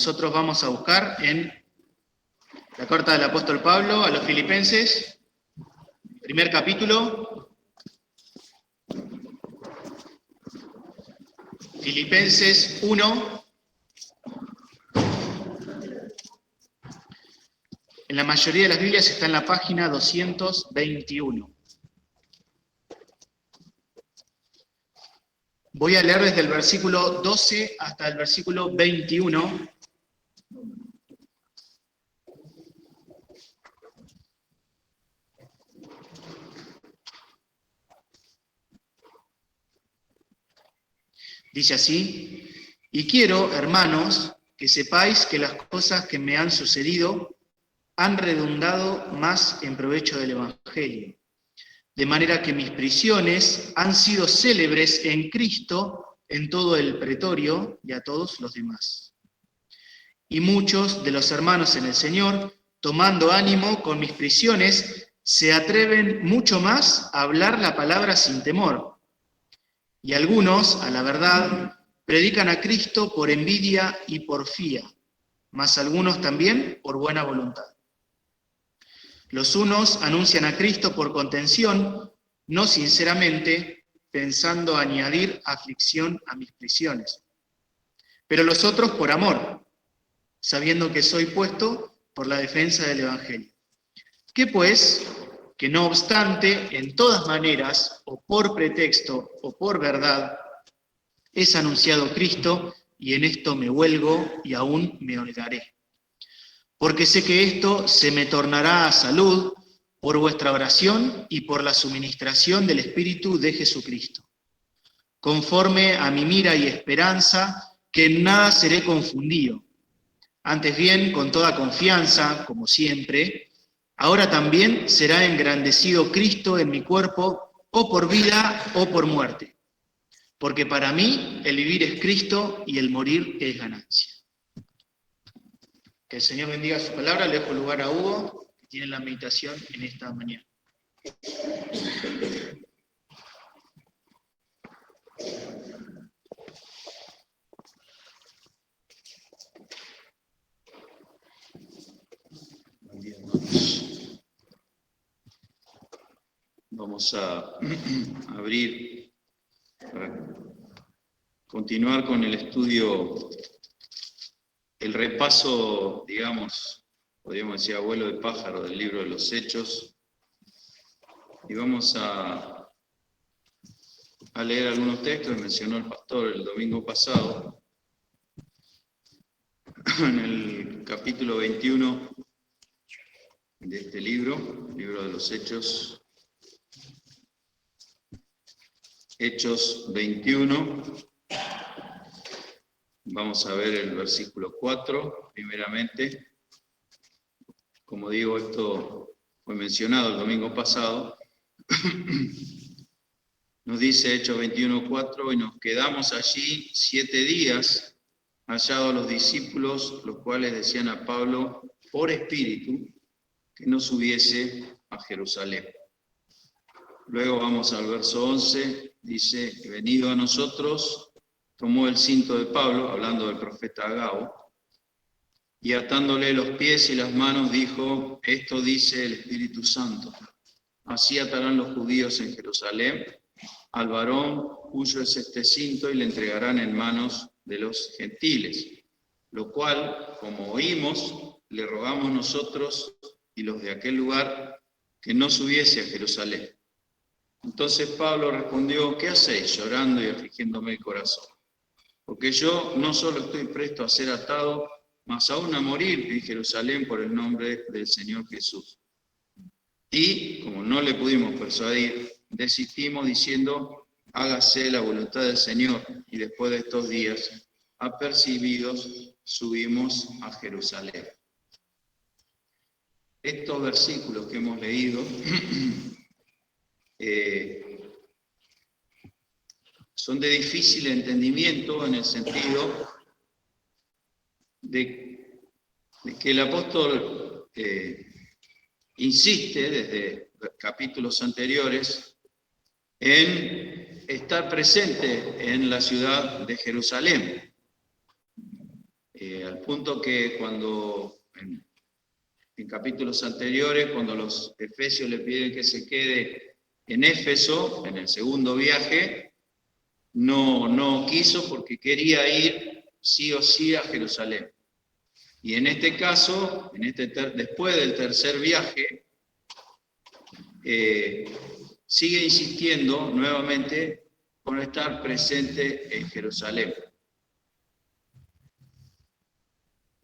Nosotros vamos a buscar en la carta del apóstol Pablo a los Filipenses, primer capítulo, Filipenses 1. En la mayoría de las Biblias está en la página 221. Voy a leer desde el versículo 12 hasta el versículo 21. Dice así: y quiero, hermanos, que sepáis que las cosas que me han sucedido han redundado más en provecho del Evangelio, de manera que mis prisiones han sido célebres en Cristo en todo el pretorio y a todos los demás. Y muchos de los hermanos en el Señor, tomando ánimo con mis prisiones, se atreven mucho más a hablar la palabra sin temor. Y algunos, a la verdad, predican a Cristo por envidia y porfía, mas algunos también por buena voluntad. Los unos anuncian a Cristo por contención, no sinceramente, pensando añadir aflicción a mis prisiones. Pero los otros por amor, sabiendo que soy puesto por la defensa del Evangelio. ¿Qué pues? Que no obstante, en todas maneras, o por pretexto o por verdad, es anunciado Cristo, y en esto me huelgo y aún me holgaré. Porque sé que esto se me tornará a salud por vuestra oración y por la suministración del Espíritu de Jesucristo, conforme a mi mira y esperanza, que en nada seré confundido. Antes bien, con toda confianza, como siempre, ahora también será engrandecido Cristo en mi cuerpo, o por vida o por muerte. Porque para mí el vivir es Cristo y el morir es ganancia. Que el Señor bendiga su palabra. Le dejo lugar a Hugo, que tiene la meditación en esta mañana. Buen día, hermanos. Vamos a abrir para continuar con el estudio, el repaso, digamos, podríamos decir abuelo de pájaro del libro de los Hechos, y vamos a leer algunos textos que mencionó el pastor el domingo pasado, en el capítulo 21 de este libro de los Hechos, Hechos 21. Vamos a ver el versículo 4, primeramente. Como digo, esto fue mencionado el domingo pasado. Nos dice Hechos 21:4, y nos quedamos allí 7 días, hallados los discípulos, los cuales decían a Pablo, por espíritu, que no subiese a Jerusalén. Luego vamos al verso 11, dice, venido a nosotros, tomó el cinto de Pablo, hablando del profeta Agabo, y atándole los pies y las manos dijo, esto dice el Espíritu Santo, así atarán los judíos en Jerusalén al varón cuyo es este cinto y le entregarán en manos de los gentiles, lo cual, como oímos, le rogamos nosotros y los de aquel lugar que no subiese a Jerusalén. Entonces Pablo respondió, ¿qué hacéis llorando y afligiéndome el corazón? Porque yo no solo estoy presto a ser atado, mas aún a morir en Jerusalén por el nombre del Señor Jesús. Y, como no le pudimos persuadir, desistimos diciendo, hágase la voluntad del Señor. Y después de estos días, apercibidos, subimos a Jerusalén. Estos versículos que hemos leído son de difícil entendimiento en el sentido de que el apóstol insiste desde capítulos anteriores en estar presente en la ciudad de Jerusalén. al punto que cuando en capítulos anteriores, cuando los efesios le piden que se quede en Éfeso, en el segundo viaje, no quiso porque quería ir sí o sí a Jerusalén. Y en este caso, después del tercer viaje, sigue insistiendo nuevamente con estar presente en Jerusalén.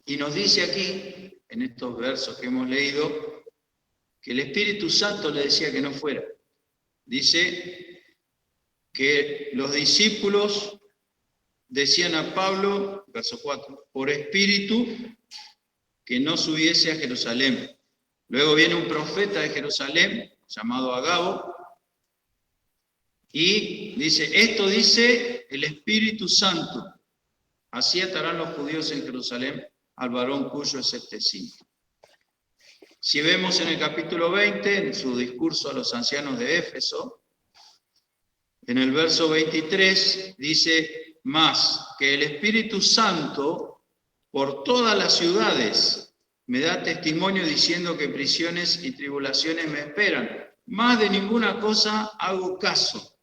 Y nos dice aquí, en estos versos que hemos leído, que el Espíritu Santo le decía que no fuera. Dice que los discípulos decían a Pablo, verso 4, por espíritu que no subiese a Jerusalén. Luego viene un profeta de Jerusalén, llamado Agabo, y dice, esto dice el Espíritu Santo, así atarán los judíos en Jerusalén al varón cuyo es este signo. Si vemos en el capítulo 20, en su discurso a los ancianos de Éfeso, en el verso 23 dice, más que el Espíritu Santo por todas las ciudades me da testimonio diciendo que prisiones y tribulaciones me esperan. Más de ninguna cosa hago caso,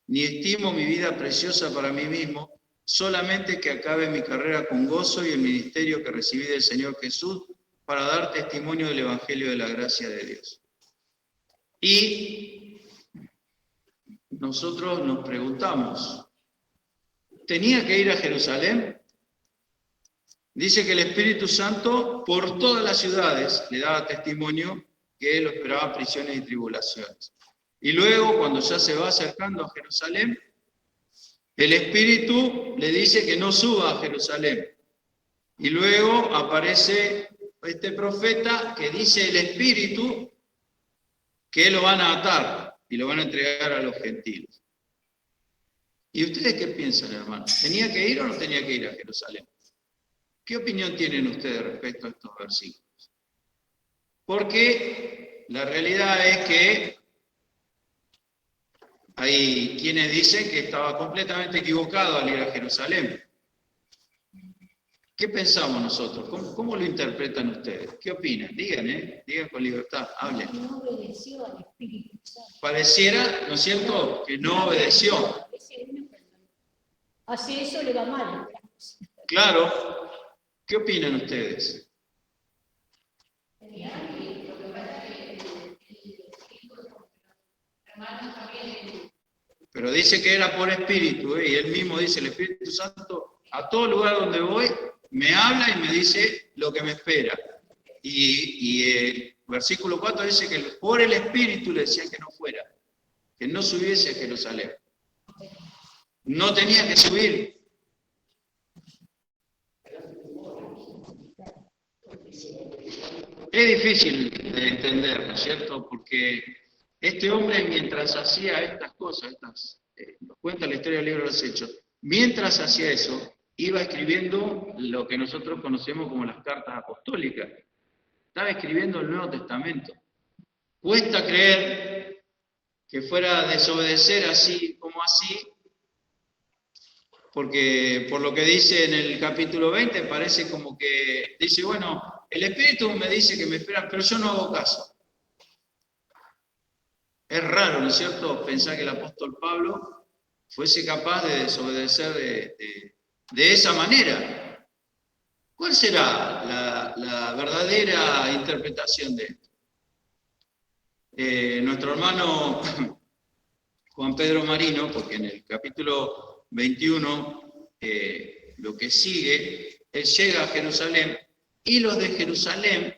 ni estimo mi vida preciosa para mí mismo, solamente que acabe mi carrera con gozo y el ministerio que recibí del Señor Jesús para dar testimonio del Evangelio de la gracia de Dios. Y nosotros nos preguntamos, ¿tenía que ir a Jerusalén? Dice que el Espíritu Santo por todas las ciudades le daba testimonio que lo esperaban prisiones y tribulaciones. Y luego, cuando ya se va acercando a Jerusalén, el Espíritu le dice que no suba a Jerusalén. Y luego aparece este profeta que dice el Espíritu que lo van a atar y lo van a entregar a los gentiles. ¿Y ustedes qué piensan, hermanos? ¿Tenía que ir o no tenía que ir a Jerusalén? ¿Qué opinión tienen ustedes respecto a estos versículos? Porque la realidad es que hay quienes dicen que estaba completamente equivocado al ir a Jerusalén. ¿Qué pensamos nosotros? ¿Cómo lo interpretan ustedes? ¿Qué opinan? Digan con libertad, hablen. No obedeció al Espíritu Santo. Pareciera, ¿no es cierto?, que no obedeció. Hace eso le va mal. Claro. ¿Qué opinan ustedes? Pero dice que era por espíritu, y él mismo dice, el Espíritu Santo, a todo lugar donde voy, me habla y me dice lo que me espera. Y el versículo 4 dice que por el Espíritu le decían que no fuera, que no subiese a Jerusalén. No tenía que subir. Es difícil de entender, ¿no es cierto? Porque este hombre, mientras hacía estas cosas, nos cuenta la historia del libro de los Hechos, mientras hacía eso, iba escribiendo lo que nosotros conocemos como las cartas apostólicas. Estaba escribiendo el Nuevo Testamento. Cuesta creer que fuera a desobedecer así como así, porque por lo que dice en el capítulo 20, parece como que dice, bueno, el Espíritu me dice que me esperan, pero yo no hago caso. Es raro, ¿no es cierto?, pensar que el apóstol Pablo fuese capaz de desobedecer de esa manera. ¿Cuál será la verdadera interpretación de esto? Nuestro hermano Juan Pedro Marino, porque en el capítulo 21, lo que sigue, él llega a Jerusalén y los de Jerusalén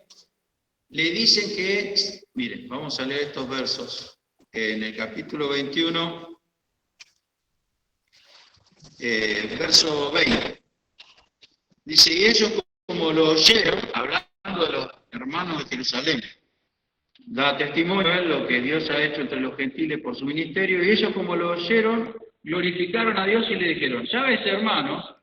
le dicen que, miren, vamos a leer estos versos, en el capítulo 21, verso 20, dice, y ellos como lo oyeron, hablando de los hermanos de Jerusalén, da testimonio de lo que Dios ha hecho entre los gentiles por su ministerio, y ellos como lo oyeron, glorificaron a Dios y le dijeron, ya ves, hermanos,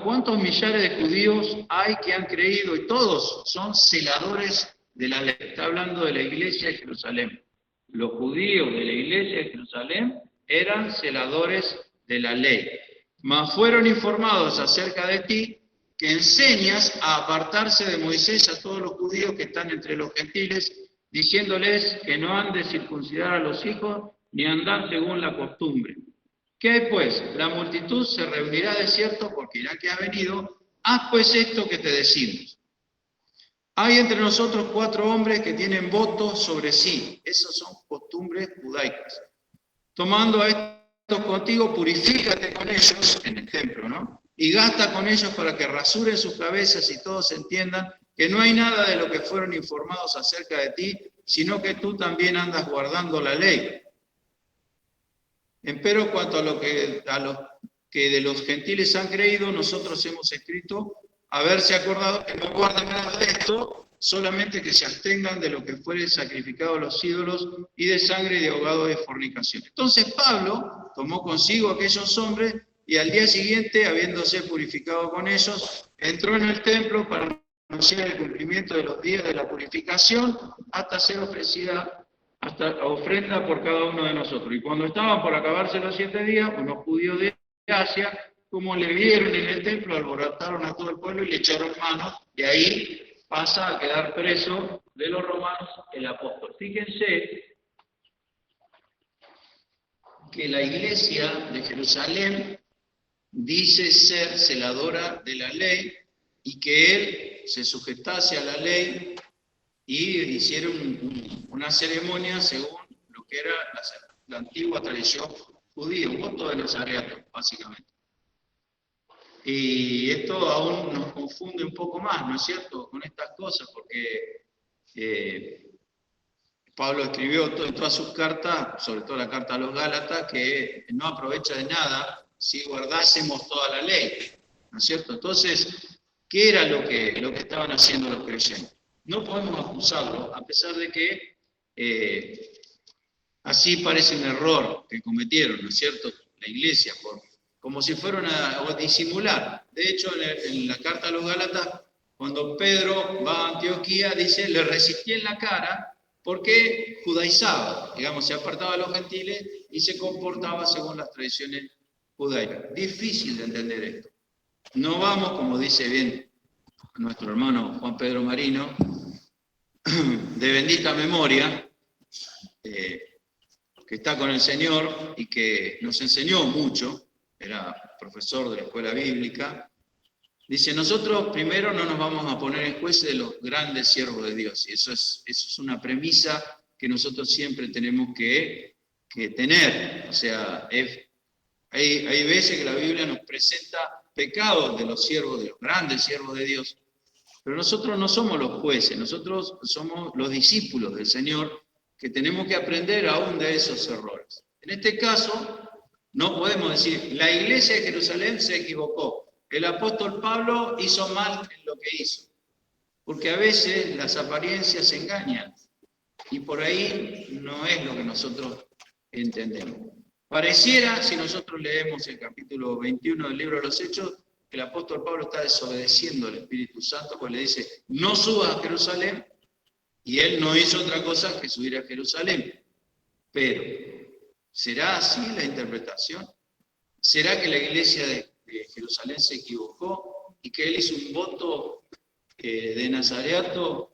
¿cuántos millares de judíos hay que han creído? Y todos son celadores de la ley. Está hablando de la iglesia de Jerusalén. Los judíos de la iglesia de Jerusalén eran celadores de la ley. mas fueron informados acerca de ti, que enseñas a apartarse de Moisés a todos los judíos que están entre los gentiles, diciéndoles que no han de circuncidar a los hijos, ni andar según la costumbre. ¿Qué hay pues? La multitud se reunirá de cierto, porque irá que ha venido. Haz pues esto que te decimos. Hay entre nosotros 4 hombres que tienen votos sobre sí. Esas son costumbres judaicas. Tomando a estos contigo, purifícate con ellos, en el templo, ¿no? Y gasta con ellos para que rasuren sus cabezas y todos entiendan que no hay nada de lo que fueron informados acerca de ti, sino que tú también andas guardando la ley. Empero cuanto a los que de los gentiles han creído, nosotros hemos escrito haberse acordado que no guarden nada de esto, solamente que se abstengan de lo que fuere sacrificado a los ídolos y de sangre y de ahogado de fornicación. Entonces Pablo tomó consigo a aquellos hombres y al día siguiente, habiéndose purificado con ellos, entró en el templo para anunciar el cumplimiento de los días de la purificación hasta ser ofrecida hasta ofrenda por cada uno de nosotros. Y cuando estaban por acabarse los 7 días, unos judíos de Asia, como le vieron en el templo, alborotaron a todo el pueblo y le echaron manos, y ahí pasa a quedar preso de los romanos el apóstol. Fíjense que la iglesia de Jerusalén dice ser celadora de la ley y que él se sujetase a la ley y hicieron una ceremonia según lo que era la antigua tradición judía, un voto de Nazareato, básicamente. Y esto aún nos confunde un poco más, ¿no es cierto?, con estas cosas, porque Pablo escribió en todas sus cartas, sobre todo la carta a los Gálatas, que no aprovecha de nada si guardásemos toda la ley, ¿no es cierto? Entonces, ¿qué era lo que estaban haciendo los creyentes? No podemos acusarlos, a pesar de que así parece un error que cometieron, ¿no es cierto?, la iglesia, como si fueran a disimular. De hecho, en la carta a los Gálatas, cuando Pedro va a Antioquía, dice, le resistí en la cara porque judaizaba, digamos, se apartaba de los gentiles y se comportaba según las tradiciones judaicas. Difícil de entender esto. No vamos, como dice bien nuestro hermano Juan Pedro Marino, de bendita memoria, que está con el Señor y que nos enseñó mucho, era profesor de la escuela bíblica, dice, nosotros primero no nos vamos a poner en jueces de los grandes siervos de Dios, y eso es una premisa que nosotros siempre tenemos que tener. O sea, hay veces que la Biblia nos presenta pecados de los siervos, de los grandes siervos de Dios, pero nosotros no somos los jueces, nosotros somos los discípulos del Señor, que tenemos que aprender aún de esos errores. En este caso, no podemos decir, la iglesia de Jerusalén se equivocó, el apóstol Pablo hizo mal en lo que hizo, porque a veces las apariencias engañan, y por ahí no es lo que nosotros entendemos. Pareciera, si nosotros leemos el capítulo 21 del libro de los Hechos, que el apóstol Pablo está desobedeciendo al Espíritu Santo, pues le dice, no subas a Jerusalén, y él no hizo otra cosa que subir a Jerusalén. Pero, ¿será así la interpretación? ¿Será que la iglesia de Jerusalén se equivocó y que él hizo un voto de Nazareato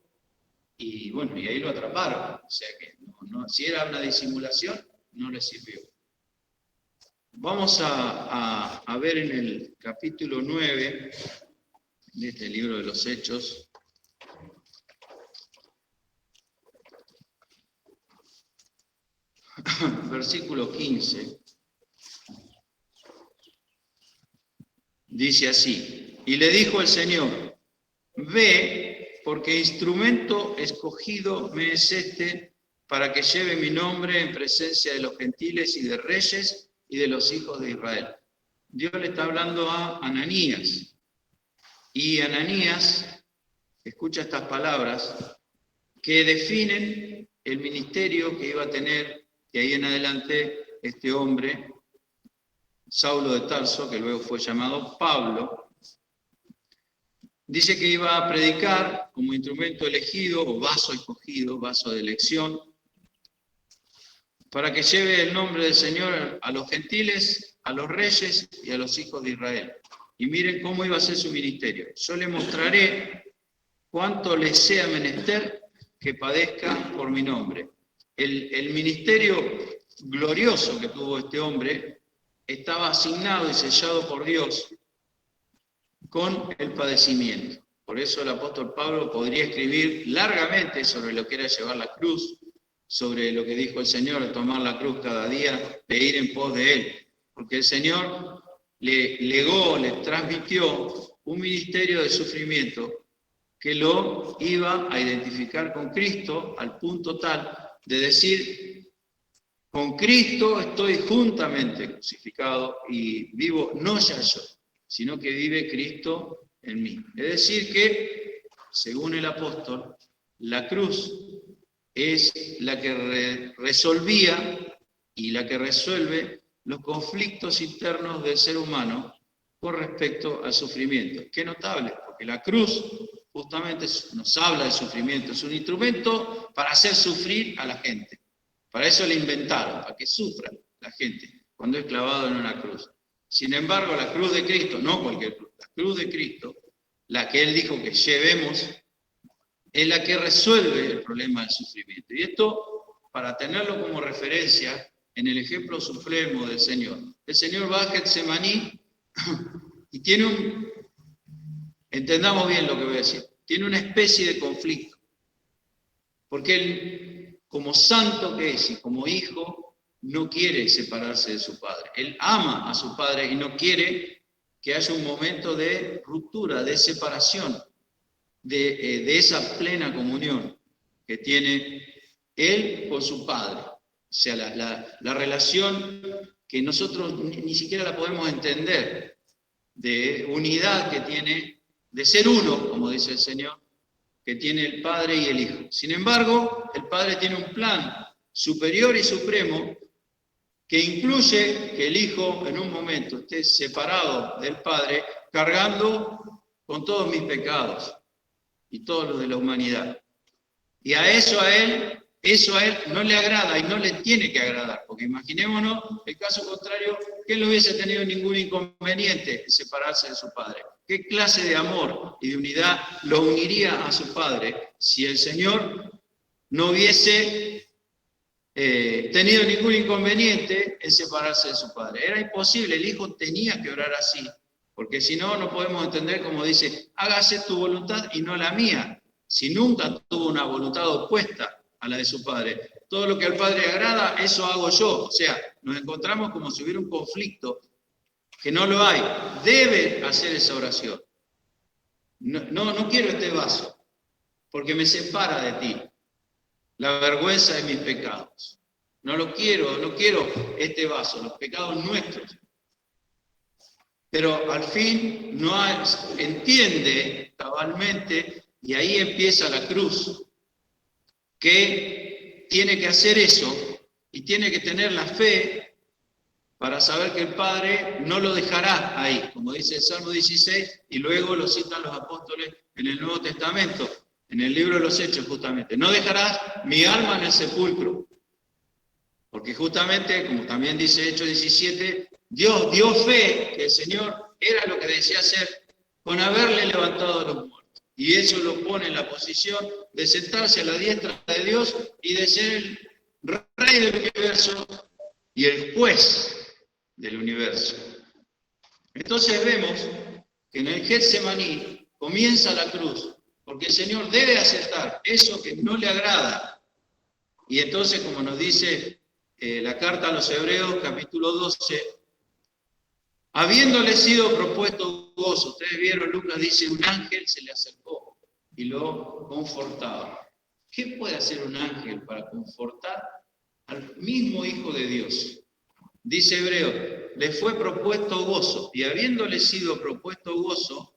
y bueno, y ahí lo atraparon? O sea que si era una disimulación, no le sirvió. Vamos a ver en el capítulo 9 de este libro de los Hechos, versículo 15, dice así, y le dijo el Señor, ve, porque instrumento escogido me es este, para que lleve mi nombre en presencia de los gentiles y de reyes y de los hijos de Israel. Dios le está hablando a Ananías, y Ananías escucha estas palabras que definen el ministerio que iba a tener de ahí en adelante este hombre, Saulo de Tarso, que luego fue llamado Pablo. Dice que iba a predicar como instrumento elegido o vaso escogido, vaso de elección, para que lleve el nombre del Señor a los gentiles, a los reyes y a los hijos de Israel. Y miren cómo iba a ser su ministerio. Yo le mostraré cuánto les sea menester que padezca por mi nombre. El ministerio glorioso que tuvo este hombre estaba asignado y sellado por Dios con el padecimiento. Por eso el apóstol Pablo podría escribir largamente sobre lo que era llevar la cruz, sobre lo que dijo el Señor, de tomar la cruz cada día, de ir en pos de Él. Porque el Señor le legó, le transmitió un ministerio de sufrimiento que lo iba a identificar con Cristo al punto tal de decir: con Cristo estoy juntamente crucificado y vivo no ya yo, sino que vive Cristo en mí. Es decir que, según el apóstol, la cruz es la que resolvía y la que resuelve los conflictos internos del ser humano con respecto al sufrimiento. Qué notable, porque la cruz justamente nos habla del sufrimiento, es un instrumento para hacer sufrir a la gente. Para eso le inventaron, para que sufra la gente cuando es clavado en una cruz. Sin embargo, la cruz de Cristo, no cualquier cruz, la cruz de Cristo, la que Él dijo que llevemos, es la que resuelve el problema del sufrimiento. Y esto, para tenerlo como referencia en el ejemplo supremo del Señor. El Señor va a Getsemaní y tiene entendamos bien lo que voy a decir, tiene una especie de conflicto. Porque Él, como santo que es y como hijo, no quiere separarse de su Padre. Él ama a su Padre y no quiere que haya un momento de ruptura, de separación, de esa plena comunión que tiene Él con su Padre. O sea, la relación que nosotros ni siquiera la podemos entender, de unidad que tiene, de ser uno, como dice el Señor, que tiene el Padre y el Hijo. Sin embargo, el Padre tiene un plan superior y supremo que incluye que el Hijo en un momento esté separado del Padre, cargando con todos mis pecados y todos los de la humanidad. Y eso a él no le agrada y no le tiene que agradar, porque imaginémonos el caso contrario, que él no hubiese tenido ningún inconveniente en separarse de su Padre. ¿Qué clase de amor y de unidad lo uniría a su Padre si el Señor no hubiese tenido ningún inconveniente en separarse de su Padre? Era imposible, el Hijo tenía que orar así, porque si no, no podemos entender como dice, hágase tu voluntad y no la mía, si nunca tuvo una voluntad opuesta a la de su Padre. Todo lo que al Padre agrada, eso hago yo. O sea, nos encontramos como si hubiera un conflicto que no lo hay. Debe hacer esa oración. No quiero este vaso, porque me separa de ti. La vergüenza de mis pecados. No quiero este vaso, los pecados nuestros. Pero al fin entiende cabalmente, y ahí empieza la cruz, que tiene que hacer eso y tiene que tener la fe para saber que el Padre no lo dejará ahí, como dice el Salmo 16, y luego lo citan los apóstoles en el Nuevo Testamento, en el libro de los Hechos justamente. No dejarás mi alma en el sepulcro, porque justamente, como también dice Hechos 17, Dios dio fe que el Señor era lo que decía hacer con haberle levantado a los muertos. Y eso lo pone en la posición de sentarse a la diestra de Dios y de ser el rey del universo y el juez del universo. Entonces vemos que en el Getsemaní comienza la cruz, porque el Señor debe aceptar eso que no le agrada. Y entonces, como nos dice la carta a los Hebreos, capítulo 12, habiéndole sido propuesto gozo, ustedes vieron, Lucas dice, un ángel se le acercó y lo confortaba. ¿Qué puede hacer un ángel para confortar al mismo Hijo de Dios? Dice Hebreo, le fue propuesto gozo, y habiéndole sido propuesto gozo,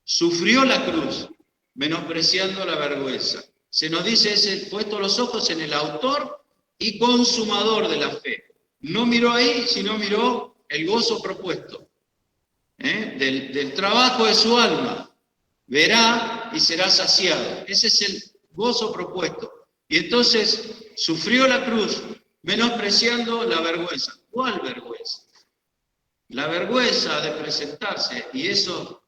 sufrió la cruz, menospreciando la vergüenza. Se nos dice, es puesto los ojos en el autor y consumador de la fe. No miró ahí, sino miró el gozo propuesto, del trabajo de su alma. Verá y será saciado. Ese es el gozo propuesto. Y entonces sufrió la cruz, menospreciando la vergüenza. ¿Cuál vergüenza? La vergüenza de presentarse, y eso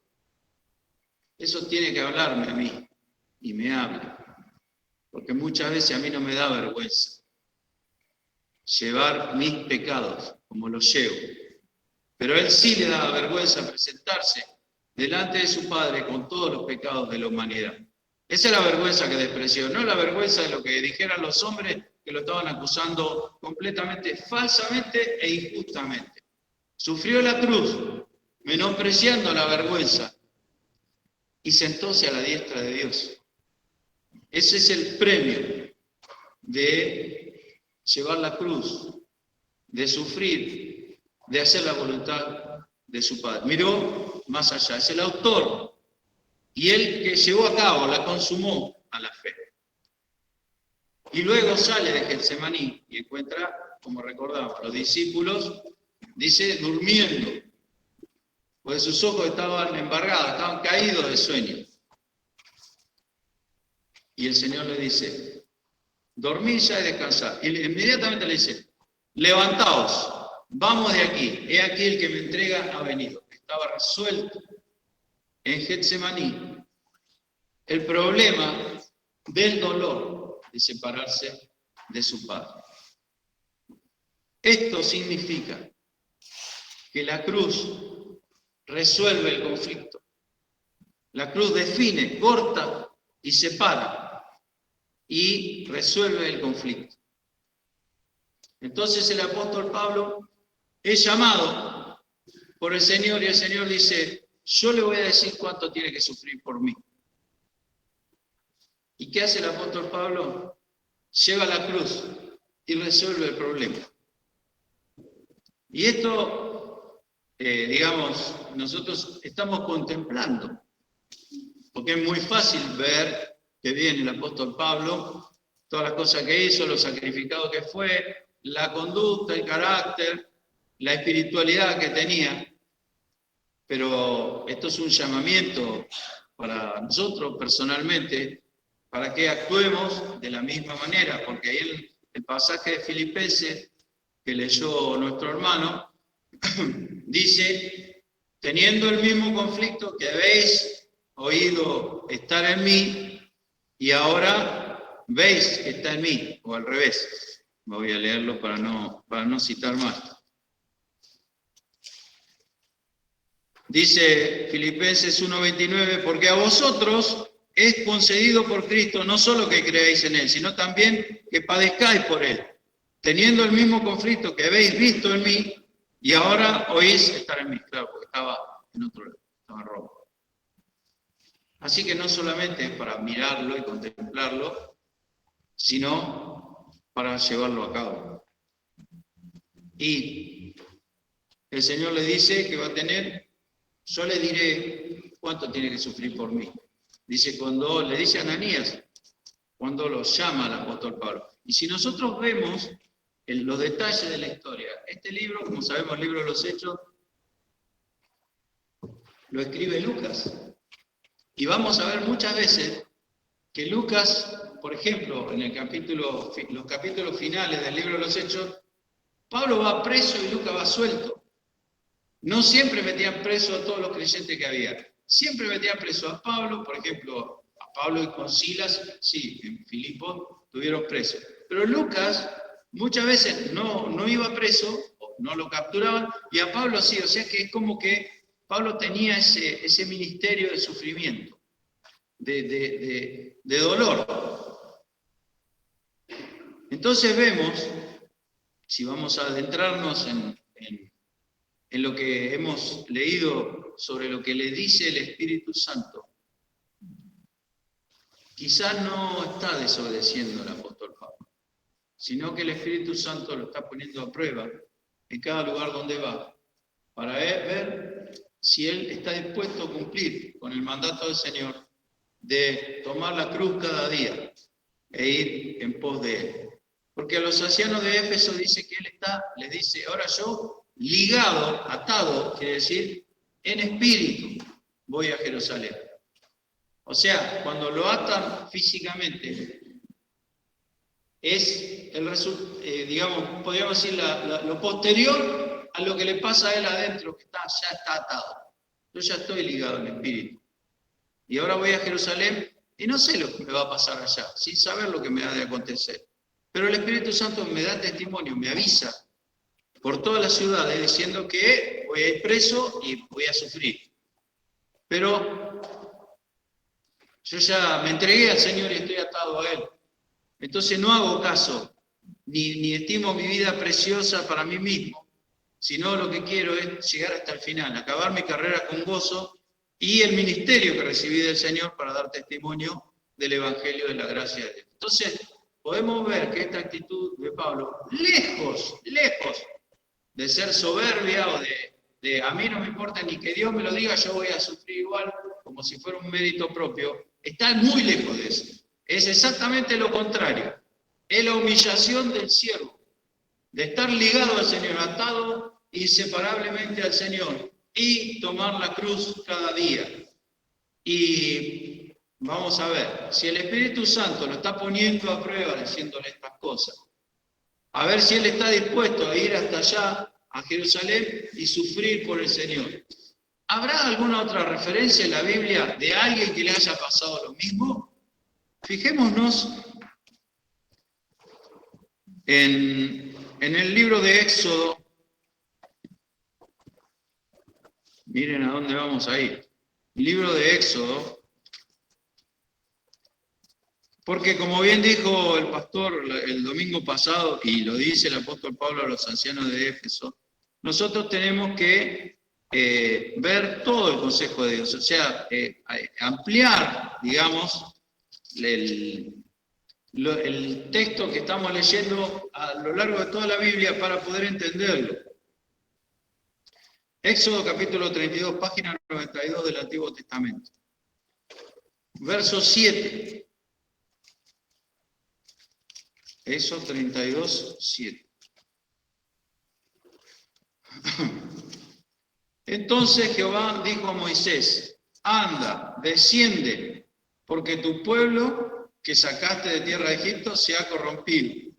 tiene que hablarme a mí, y me habla, porque muchas veces a mí no me da vergüenza llevar mis pecados como los llevo, pero a él sí le da vergüenza presentarse delante de su Padre con todos los pecados de la humanidad. Esa es la vergüenza que despreció, no la vergüenza de lo que dijeran los hombres que lo estaban acusando completamente, falsamente e injustamente. Sufrió la cruz, menospreciando la vergüenza, y sentóse a la diestra de Dios. Ese es el premio de llevar la cruz, de sufrir, de hacer la voluntad de su Padre. Miró más allá, es el autor y el que llevó a cabo, la consumó a la fe. Y luego sale de Getsemaní y encuentra, como recordamos, los discípulos, dice, durmiendo, pues sus ojos estaban embargados, estaban caídos de sueño. Y el Señor le dice, dormid ya y descansad. Y inmediatamente le dice, levantaos, vamos de aquí, he aquí el que me entrega ha venido. Estaba resuelto en Getsemaní el problema del dolor de separarse de su Padre. Esto significa que la cruz resuelve el conflicto. La cruz define, corta y separa y resuelve el conflicto. Entonces el apóstol Pablo es llamado por el Señor y el Señor dice, yo le voy a decir cuánto tiene que sufrir por mí. ¿Y qué hace el apóstol Pablo? Lleva la cruz y resuelve el problema. Y esto, digamos, nosotros estamos contemplando, porque es muy fácil ver que viene el apóstol Pablo, todas las cosas que hizo, lo sacrificado que fue, la conducta, el carácter, la espiritualidad que tenía. Pero esto es un llamamiento para nosotros personalmente, para que actuemos de la misma manera, porque ahí el pasaje de Filipenses que leyó nuestro hermano, dice, teniendo el mismo conflicto que habéis oído estar en mí, y ahora veis que está en mí, o al revés. Voy a leerlo para no citar más. Dice Filipenses 1:29, porque a vosotros es concedido por Cristo no solo que creáis en Él, sino también que padezcáis por Él, teniendo el mismo conflicto que habéis visto en mí, y ahora oís estar en mí. Claro, porque estaba en otro lado, estaba en Roma. Así que no solamente es para mirarlo y contemplarlo, sino para llevarlo a cabo. Y el Señor le dice que va a tener, yo le diré cuánto tiene que sufrir por mí. Dice, cuando le dice a Ananías, cuando lo llama al apóstol Pablo. Y si nosotros vemos los detalles de la historia, este libro, como sabemos, el libro de los Hechos, lo escribe Lucas. Y vamos a ver muchas veces que Lucas, por ejemplo, en los capítulos finales del libro de los Hechos, Pablo va preso y Lucas va suelto. No siempre metían preso a todos los creyentes que había. Siempre metían preso a Pablo, por ejemplo, a Pablo y con Silas, sí, en Filipo tuvieron preso. Pero Lucas muchas veces no iba preso, no lo capturaban, y a Pablo sí, o sea que es como que Pablo tenía ese ministerio de sufrimiento, de dolor. Entonces vemos, si vamos a adentrarnos en lo que hemos leído sobre lo que le dice el Espíritu Santo, quizás no está desobedeciendo el apóstol Pablo, sino que el Espíritu Santo lo está poniendo a prueba en cada lugar donde va, para ver si él está dispuesto a cumplir con el mandato del Señor de tomar la cruz cada día e ir en pos de él. Porque a los ancianos de Éfeso dice que él les dice, ahora yo, ligado, atado, quiere decir, en espíritu, voy a Jerusalén. O sea, cuando lo atan físicamente, es digamos, podríamos decir lo posterior a lo que le pasa a él adentro, que ya está atado. Yo ya estoy ligado al Espíritu. Y ahora voy a Jerusalén y no sé lo que me va a pasar allá, sin saber lo que me ha de acontecer. Pero el Espíritu Santo me da testimonio, me avisa por todas las ciudades diciendo que voy a ir preso y voy a sufrir. Pero yo ya me entregué al Señor y estoy atado a Él. Entonces no hago caso, ni estimo mi vida preciosa para mí mismo, sino lo que quiero es llegar hasta el final, acabar mi carrera con gozo y el ministerio que recibí del Señor para dar testimonio del Evangelio de la gracia de Dios. Entonces, podemos ver que esta actitud de Pablo, lejos de ser soberbia o de a mí no me importa ni que Dios me lo diga, yo voy a sufrir igual, como si fuera un mérito propio, está muy lejos de eso. Es exactamente lo contrario. Es la humillación del siervo, de estar ligado al Señor, atado inseparablemente al Señor y tomar la cruz cada día. Y vamos a ver, si el Espíritu Santo lo está poniendo a prueba diciéndole estas cosas, a ver si él está dispuesto a ir hasta allá, a Jerusalén, y sufrir por el Señor. ¿Habrá alguna otra referencia en la Biblia de alguien que le haya pasado lo mismo? Fijémonos en el libro de Éxodo. Miren a dónde vamos a ir. El libro de Éxodo. Porque como bien dijo el pastor el domingo pasado, y lo dice el apóstol Pablo a los ancianos de Éfeso, nosotros tenemos que ver todo el consejo de Dios, o sea, ampliar, digamos, el texto que estamos leyendo a lo largo de toda la Biblia para poder entenderlo. Éxodo capítulo 32, página 92 del Antiguo Testamento. Verso 7. Éxodo 32, 7. Entonces Jehová dijo a Moisés, anda, desciende, porque tu pueblo que sacaste de tierra de Egipto se ha corrompido.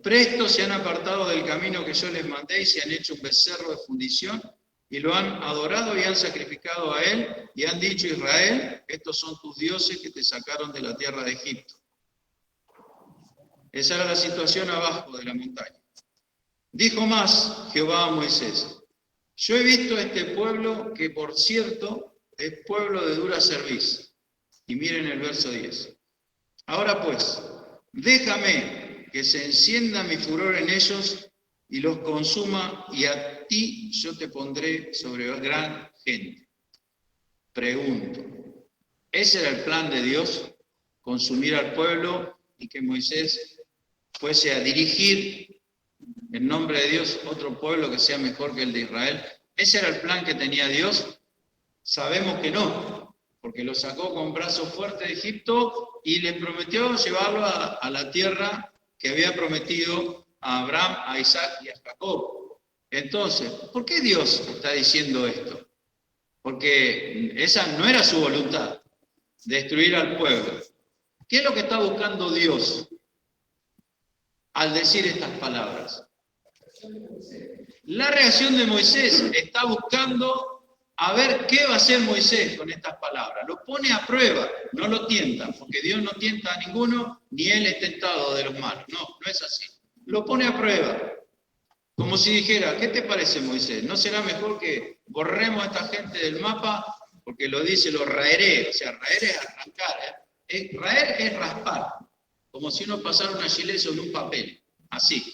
Presto se han apartado del camino que yo les mandé y se han hecho un becerro de fundición y lo han adorado y han sacrificado a él y han dicho, Israel, estos son tus dioses que te sacaron de la tierra de Egipto. Esa era la situación abajo de la montaña. Dijo más Jehová a Moisés, yo he visto a este pueblo que por cierto es pueblo de dura cerviz. Y miren el verso 10. Ahora pues, déjame que se encienda mi furor en ellos y los consuma, y a ti yo te pondré sobre gran gente. Pregunto, ¿ese era el plan de Dios? Consumir al pueblo y que Moisés fuese a dirigir en nombre de Dios otro pueblo que sea mejor que el de Israel. ¿Ese era el plan que tenía Dios? Sabemos que no, porque lo sacó con brazo fuerte de Egipto y les prometió llevarlo a la tierra que había prometido a Abraham, a Isaac y a Jacob. Entonces, ¿por qué Dios está diciendo esto? Porque esa no era su voluntad, destruir al pueblo. ¿Qué es lo que está buscando Dios al decir estas palabras? La reacción de Moisés está buscando a ver qué va a hacer Moisés con estas palabras. Lo pone a prueba, no lo tienta, porque Dios no tienta a ninguno, ni él es tentado de los malos. No, no es así. Lo pone a prueba. Como si dijera, ¿qué te parece, Moisés? ¿No será mejor que borremos a esta gente del mapa? Porque lo dice, lo raeré. O sea, raer es arrancar. Raer es raspar. Como si uno pasara una gilet sobre un papel. Así.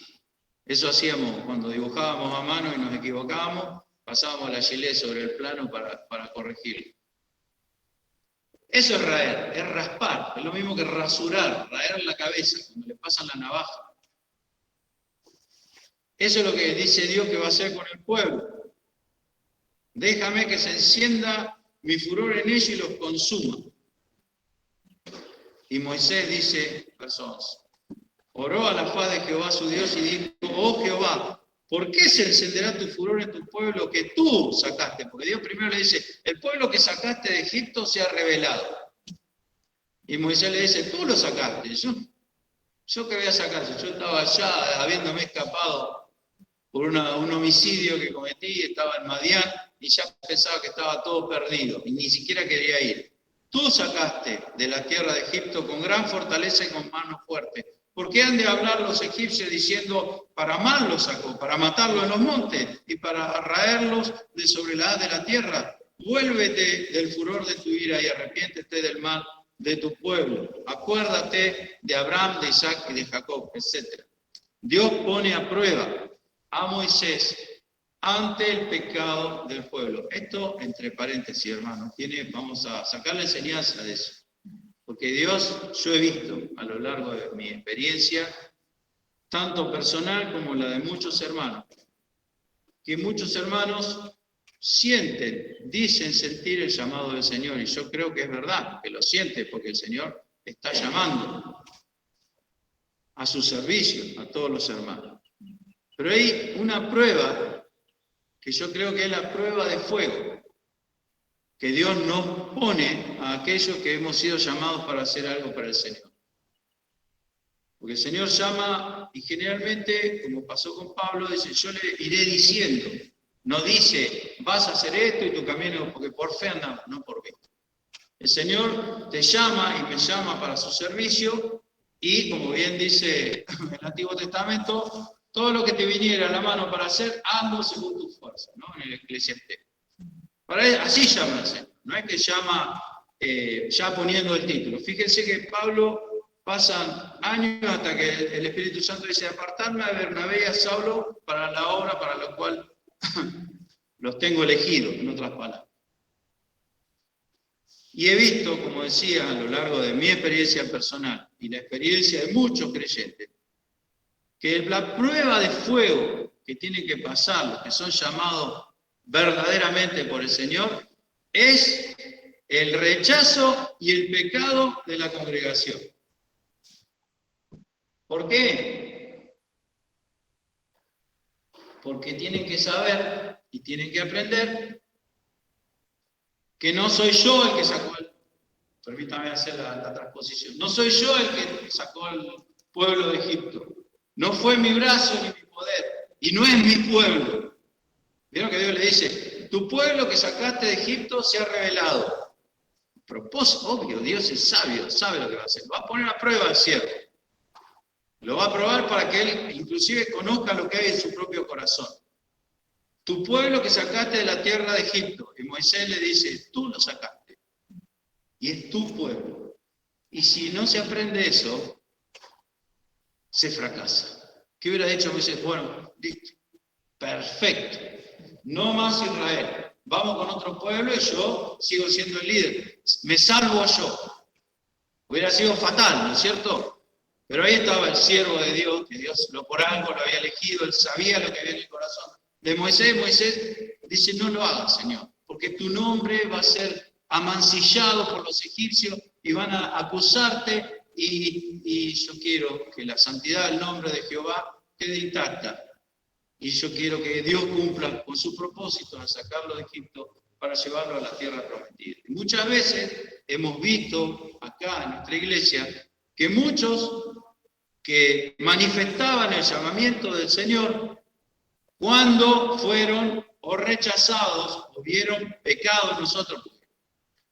Eso hacíamos cuando dibujábamos a mano y nos equivocábamos, pasábamos la gilet sobre el plano para corregirlo. Eso es raer, es raspar, es lo mismo que rasurar, raer en la cabeza, cuando le pasan la navaja. Eso es lo que dice Dios que va a hacer con el pueblo. Déjame que se encienda mi furor en ellos y los consuma. Y Moisés dice, verso 11, oró a la faz de Jehová su Dios y dijo, oh Jehová, ¿por qué se encenderá tu furor en tu pueblo que tú sacaste? Porque Dios primero le dice, el pueblo que sacaste de Egipto se ha rebelado. Y Moisés le dice, tú lo sacaste, yo. ¿Yo qué voy a sacar? Si yo estaba allá habiéndome escapado por un homicidio que cometí, estaba en Madián y ya pensaba que estaba todo perdido y ni siquiera quería ir. Tú sacaste de la tierra de Egipto con gran fortaleza y con mano fuerte. ¿Por qué han de hablar los egipcios diciendo, para mal los sacó, para matarlos en los montes y para raerlos de sobre la haz de la tierra? Vuélvete del furor de tu ira y arrepiéntete del mal de tu pueblo. Acuérdate de Abraham, de Isaac y de Jacob, etc. Dios pone a prueba a Moisés ante el pecado del pueblo. Esto, entre paréntesis, hermanos, vamos a sacar la enseñanza de eso. Porque Dios, yo he visto a lo largo de mi experiencia, tanto personal como la de muchos hermanos, que muchos hermanos dicen sentir el llamado del Señor, y yo creo que es verdad, que lo siente, porque el Señor está llamando a su servicio, a todos los hermanos. Pero hay una prueba, que yo creo que es la prueba de fuego, que Dios nos pone a aquellos que hemos sido llamados para hacer algo para el Señor. Porque el Señor llama, y generalmente, como pasó con Pablo, dice, yo le iré diciendo. No dice, vas a hacer esto y tu camino, porque por fe andamos, no por vista. El Señor te llama y me llama para su servicio, y como bien dice el Antiguo Testamento, todo lo que te viniera a la mano para hacer, hazlo según tu fuerza, ¿no? En el Eclesiastés. Así llama el Señor, no es que llama ya poniendo el título. Fíjense que Pablo pasan años hasta que el Espíritu Santo dice, apartarme a Bernabé y a Saulo para la obra para la cual los tengo elegidos, en otras palabras. Y he visto, como decía, a lo largo de mi experiencia personal y la experiencia de muchos creyentes, que la prueba de fuego que tienen que pasar los que son llamados verdaderamente por el Señor es el rechazo y el pecado de la congregación. ¿Por qué? Porque tienen que saber y tienen que aprender que no soy yo el que sacó permítame hacer la transposición, no soy yo el que sacó al pueblo de Egipto, no fue mi brazo ni mi poder, y no es mi pueblo. ¿Vieron que Dios le dice, tu pueblo que sacaste de Egipto se ha revelado? Propósito, obvio, Dios es sabio, sabe lo que va a hacer, va a poner a prueba al siervo. Lo va a probar para que él inclusive conozca lo que hay en su propio corazón. Tu pueblo que sacaste de la tierra de Egipto. Y Moisés le dice, tú lo sacaste. Y es tu pueblo. Y si no se aprende eso, se fracasa. ¿Qué hubiera dicho Moisés? Bueno, listo. Perfecto. No más Israel. Vamos con otro pueblo y yo sigo siendo el líder. Me salvo yo. Hubiera sido fatal, ¿no es cierto? Pero ahí estaba el siervo de Dios, que Dios por algo lo había elegido, él sabía lo que había en el corazón de Moisés. Moisés dice, no lo hagas, Señor, porque tu nombre va a ser amancillado por los egipcios y van a acusarte, y yo quiero que la santidad del nombre de Jehová quede intacta. Y yo quiero que Dios cumpla con su propósito de sacarlo de Egipto para llevarlo a la tierra prometida. Y muchas veces hemos visto acá en nuestra iglesia que muchos que manifestaban el llamamiento del Señor, cuando fueron o rechazados o vieron pecado en nosotros,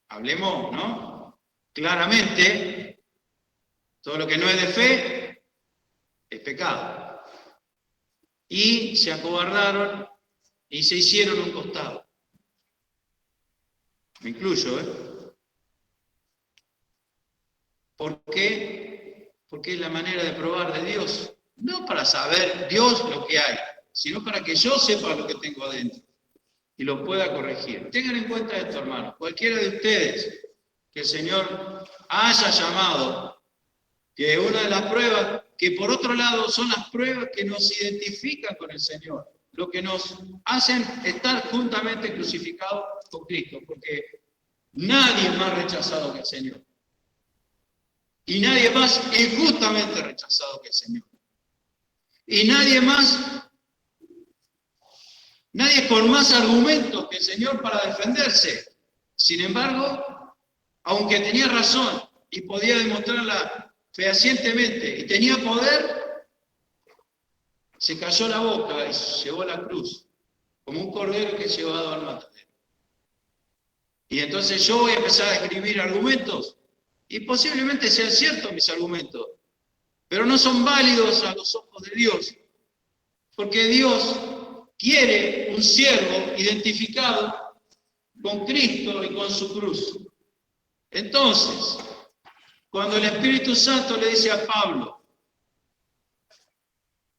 hablemos, ¿no? Claramente, todo lo que no es de fe es pecado. Y se acobardaron y se hicieron un costado. Me incluyo, ¿eh? ¿Por qué? Porque es la manera de probar de Dios. No para saber Dios lo que hay, sino para que yo sepa lo que tengo adentro y lo pueda corregir. Tengan en cuenta esto, hermanos. Cualquiera de ustedes que el Señor haya llamado, que una de las pruebas, que por otro lado son las pruebas que nos identifican con el Señor, lo que nos hacen estar juntamente crucificados con Cristo, porque nadie es más rechazado que el Señor. Y nadie más injustamente rechazado que el Señor. Y nadie con más argumentos que el Señor para defenderse. Sin embargo, aunque tenía razón y podía demostrar fehacientemente y tenía poder, se cayó la boca y llevó la cruz, como un cordero que es llevado al matadero. Y entonces yo voy a empezar a escribir argumentos, y posiblemente sean ciertos mis argumentos, pero no son válidos a los ojos de Dios, porque Dios quiere un siervo identificado con Cristo y con su cruz. Entonces, cuando el Espíritu Santo le dice a Pablo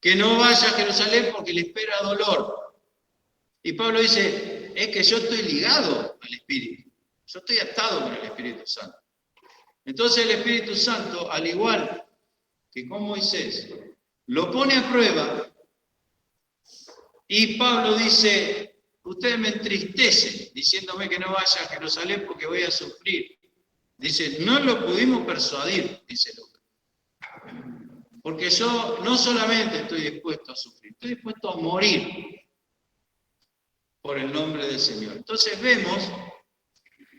que no vaya a Jerusalén porque le espera dolor, y Pablo dice, es que yo estoy ligado al Espíritu, yo estoy atado con el Espíritu Santo. Entonces el Espíritu Santo, al igual que con Moisés, lo pone a prueba, y Pablo dice, ustedes me entristecen diciéndome que no vaya a Jerusalén porque voy a sufrir. Dice, no lo pudimos persuadir, dice Lucas. Porque yo no solamente estoy dispuesto a sufrir, estoy dispuesto a morir por el nombre del Señor. Entonces vemos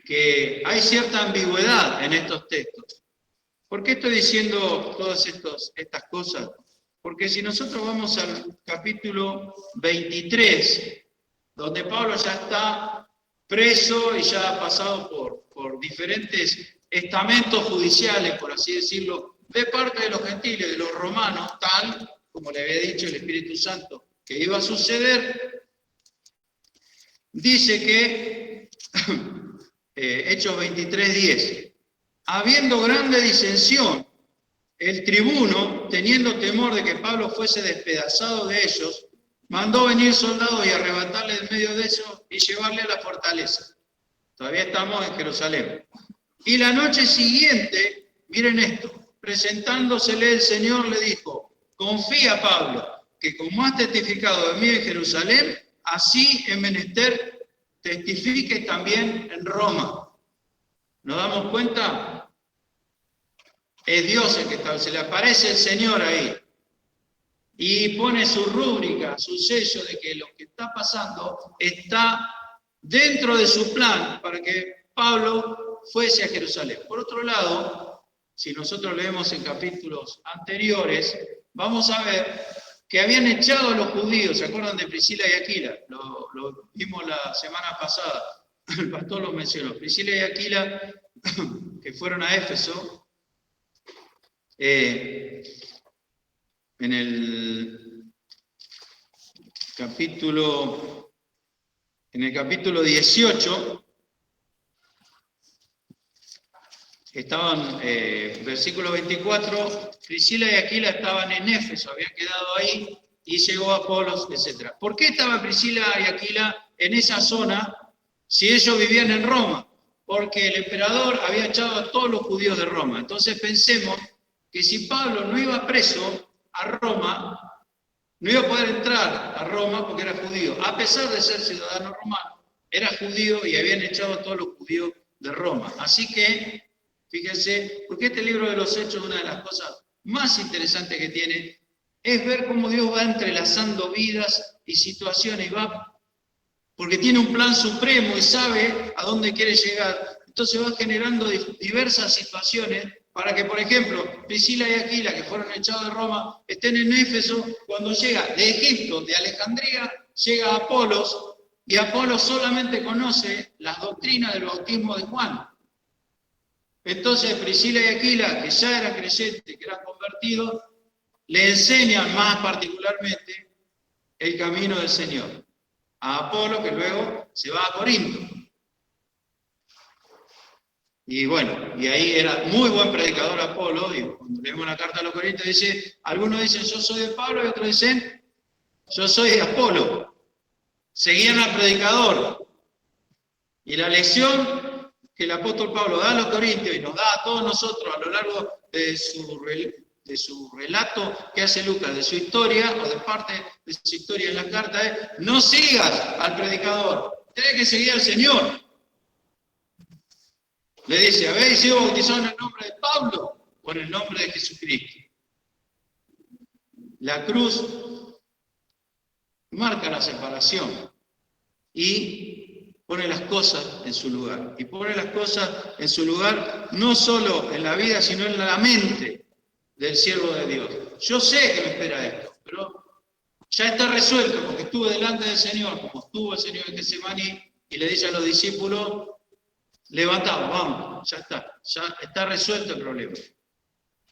que hay cierta ambigüedad en estos textos. ¿Por qué estoy diciendo todas estas cosas? Porque si nosotros vamos al capítulo 23, donde Pablo ya está preso y ya ha pasado por diferentes estamentos judiciales, por así decirlo, de parte de los gentiles, de los romanos, tal como le había dicho el Espíritu Santo que iba a suceder, dice que, Hechos 23:10, habiendo grande disensión, el tribuno, teniendo temor de que Pablo fuese despedazado de ellos, mandó venir soldados y arrebatarle en medio de ellos y llevarle a la fortaleza. Todavía estamos en Jerusalén. Y la noche siguiente, miren esto, presentándosele el Señor le dijo, confía Pablo, que como has testificado de mí en Jerusalén, así en menester testifiques también en Roma. ¿Nos damos cuenta? Es Dios el que está, se le aparece el Señor ahí y pone su rúbrica, su sello de que lo que está pasando está dentro de su plan para que Pablo fuese a Jerusalén. Por otro lado, si nosotros leemos en capítulos anteriores, vamos a ver que habían echado a los judíos, ¿se acuerdan de Priscila y Aquila? Lo vimos la semana pasada, el pastor lo mencionó. Priscila y Aquila, que fueron a Éfeso, en el capítulo 18, estaban, versículo 24, Priscila y Aquila estaban en Éfeso, habían quedado ahí, y llegó Apolos, etc. ¿Por qué estaban Priscila y Aquila en esa zona si ellos vivían en Roma? Porque el emperador había echado a todos los judíos de Roma. Entonces pensemos que si Pablo no iba preso a Roma, no iba a poder entrar a Roma porque era judío, a pesar de ser ciudadano romano. Era judío y habían echado a todos los judíos de Roma. Así que, fíjense, porque este libro de los Hechos, una de las cosas más interesantes que tiene, es ver cómo Dios va entrelazando vidas y situaciones, porque tiene un plan supremo y sabe a dónde quiere llegar. Entonces va generando diversas situaciones para que, por ejemplo, Priscila y Aquila, que fueron echados de Roma, estén en Éfeso. Cuando llega de Egipto, de Alejandría, llega Apolos, y Apolos solamente conoce las doctrinas del bautismo de Juan. Entonces Priscila y Aquila, que ya eran creyentes, que eran convertidos, le enseñan más particularmente el camino del Señor. A Apolo, que luego se va a Corinto. Y bueno, y ahí era muy buen predicador Apolo, y cuando leemos la carta a los Corintios dice, algunos dicen yo soy de Pablo y otros dicen yo soy de Apolo. Seguían al predicador. Y la lección que el apóstol Pablo da a los Corintios y nos da a todos nosotros a lo largo de su relato que hace Lucas, de su historia, o de parte de su historia en la carta, es no sigas al predicador, tenés que seguir al Señor. Le dice, ¿habéis sido bautizados en el nombre de Pablo o en el nombre de Jesucristo? La cruz marca la separación y pone las cosas en su lugar. Y pone las cosas en su lugar no solo en la vida, sino en la mente del siervo de Dios. Yo sé que me espera esto, pero ya está resuelto, porque estuve delante del Señor, como estuvo el Señor en Getsemaní, y le dice a los discípulos, levantaos, vamos, ya está resuelto el problema.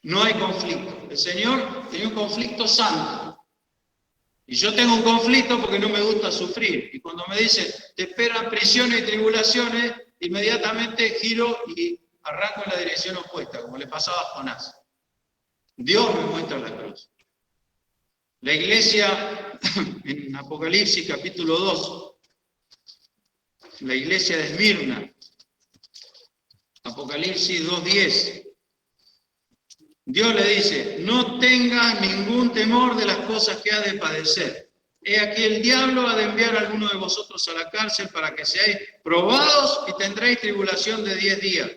No hay conflicto. El Señor tenía un conflicto santo. Y yo tengo un conflicto porque no me gusta sufrir. Y cuando me dicen, te esperan prisiones y tribulaciones, inmediatamente giro y arranco en la dirección opuesta, como le pasaba a Jonás. Dios me muestra la cruz. La iglesia, en Apocalipsis capítulo 2, la iglesia de Esmirna, Apocalipsis 2:10, Dios le dice, no tengas ningún temor de las cosas que ha de padecer. He aquí el diablo ha de enviar a alguno de vosotros a la cárcel para que seáis probados y tendréis tribulación de 10 días.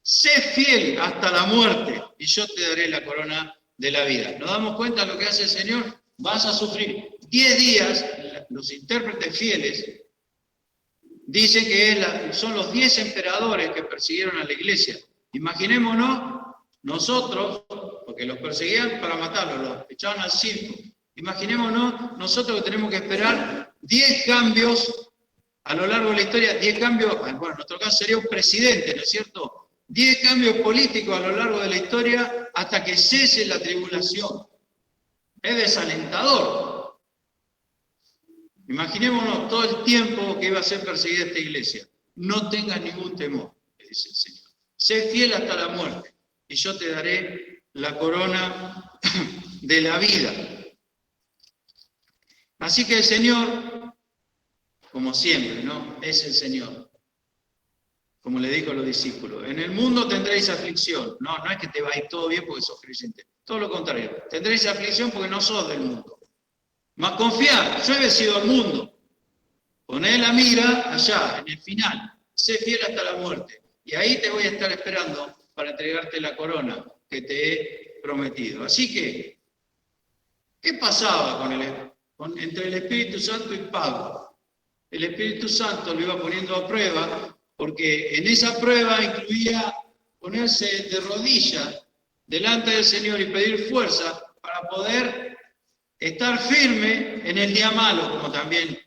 Sé fiel hasta la muerte y yo te daré la corona de la vida. ¿Nos damos cuenta de lo que hace el Señor? Vas a sufrir 10 días, los intérpretes fieles dicen que son los 10 emperadores que persiguieron a la iglesia. Imaginémonos nosotros, porque los perseguían para matarlos, los echaban al circo. Imaginémonos nosotros que tenemos que esperar 10 cambios a lo largo de la historia, 10 cambios, bueno, en nuestro caso sería un presidente, ¿no es cierto? 10 cambios políticos a lo largo de la historia hasta que cese la tribulación. Es desalentador. Imaginémonos todo el tiempo que iba a ser perseguida esta iglesia. No tengas ningún temor, le dice el Señor. Sé fiel hasta la muerte y yo te daré la corona de la vida. Así que el Señor, como siempre, ¿no? Es el Señor. Como le dijo a los discípulos, en el mundo tendréis aflicción. No es que te va a ir todo bien porque sos creyente. Todo lo contrario, tendréis aflicción porque no sos del mundo. Mas confiad, yo he vencido al mundo. Poné la mira allá, en el final. Sé fiel hasta la muerte. Y ahí te voy a estar esperando para entregarte la corona que te he prometido. Así que, ¿qué pasaba entre el Espíritu Santo y Pablo? El Espíritu Santo lo iba poniendo a prueba, porque en esa prueba incluía ponerse de rodillas delante del Señor y pedir fuerza para poder estar firme en el día malo, como también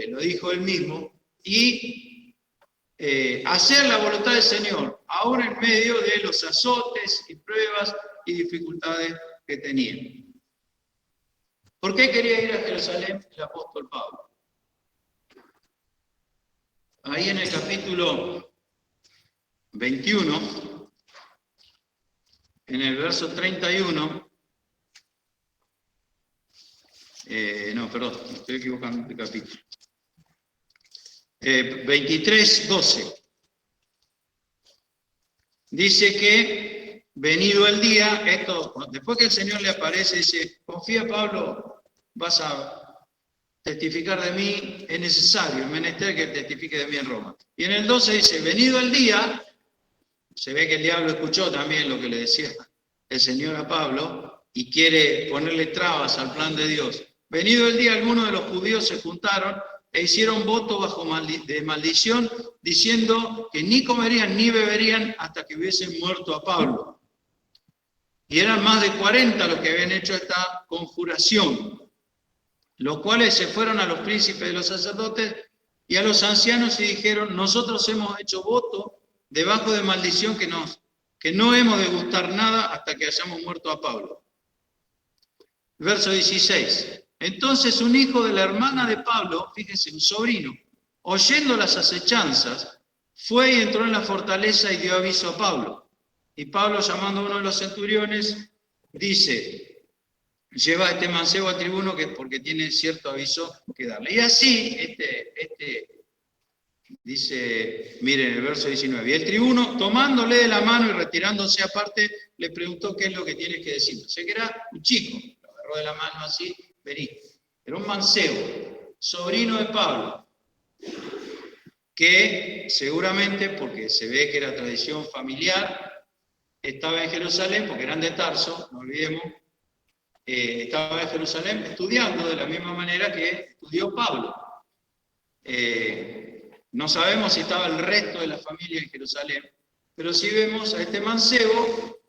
lo dijo él mismo, y hacer la voluntad del Señor, aún en medio de los azotes y pruebas y dificultades que tenía. ¿Por qué quería ir a Jerusalén el apóstol Pablo? Ahí en el capítulo 21, en el verso 31, me estoy equivocando de capítulo. 23:12. Dice que, venido el día, después que el Señor le aparece, dice, confía Pablo, vas a testificar de mí, es necesario, es menester que testifique de mí en Roma. Y en el 12 dice, venido el día, se ve que el diablo escuchó también lo que le decía el Señor a Pablo y quiere ponerle trabas al plan de Dios. Venido el día, algunos de los judíos se juntaron e hicieron voto de maldición, diciendo que ni comerían ni beberían hasta que hubiesen muerto a Pablo. Y eran más de 40 los que habían hecho esta conjuración, los cuales se fueron a los príncipes de los sacerdotes y a los ancianos y dijeron, nosotros hemos hecho voto debajo de maldición que no hemos de gustar nada hasta que hayamos muerto a Pablo. Verso 16. Entonces un hijo de la hermana de Pablo, fíjese, un sobrino, oyendo las acechanzas, fue y entró en la fortaleza y dio aviso a Pablo. Y Pablo, llamando a uno de los centuriones, dice, lleva a este mancebo al tribuno porque tiene cierto aviso que darle. Y así, dice, miren el verso 19, y el tribuno, tomándole de la mano y retirándose aparte, le preguntó qué es lo que tienes que decir. O sea que era un chico, lo agarró de la mano así, vení. Era un mancebo, sobrino de Pablo, que seguramente, porque se ve que era tradición familiar, estaba en Jerusalén, porque eran de Tarso, no olvidemos, estaba en Jerusalén estudiando de la misma manera que estudió Pablo. No sabemos si estaba el resto de la familia en Jerusalén, pero sí vemos a este mancebo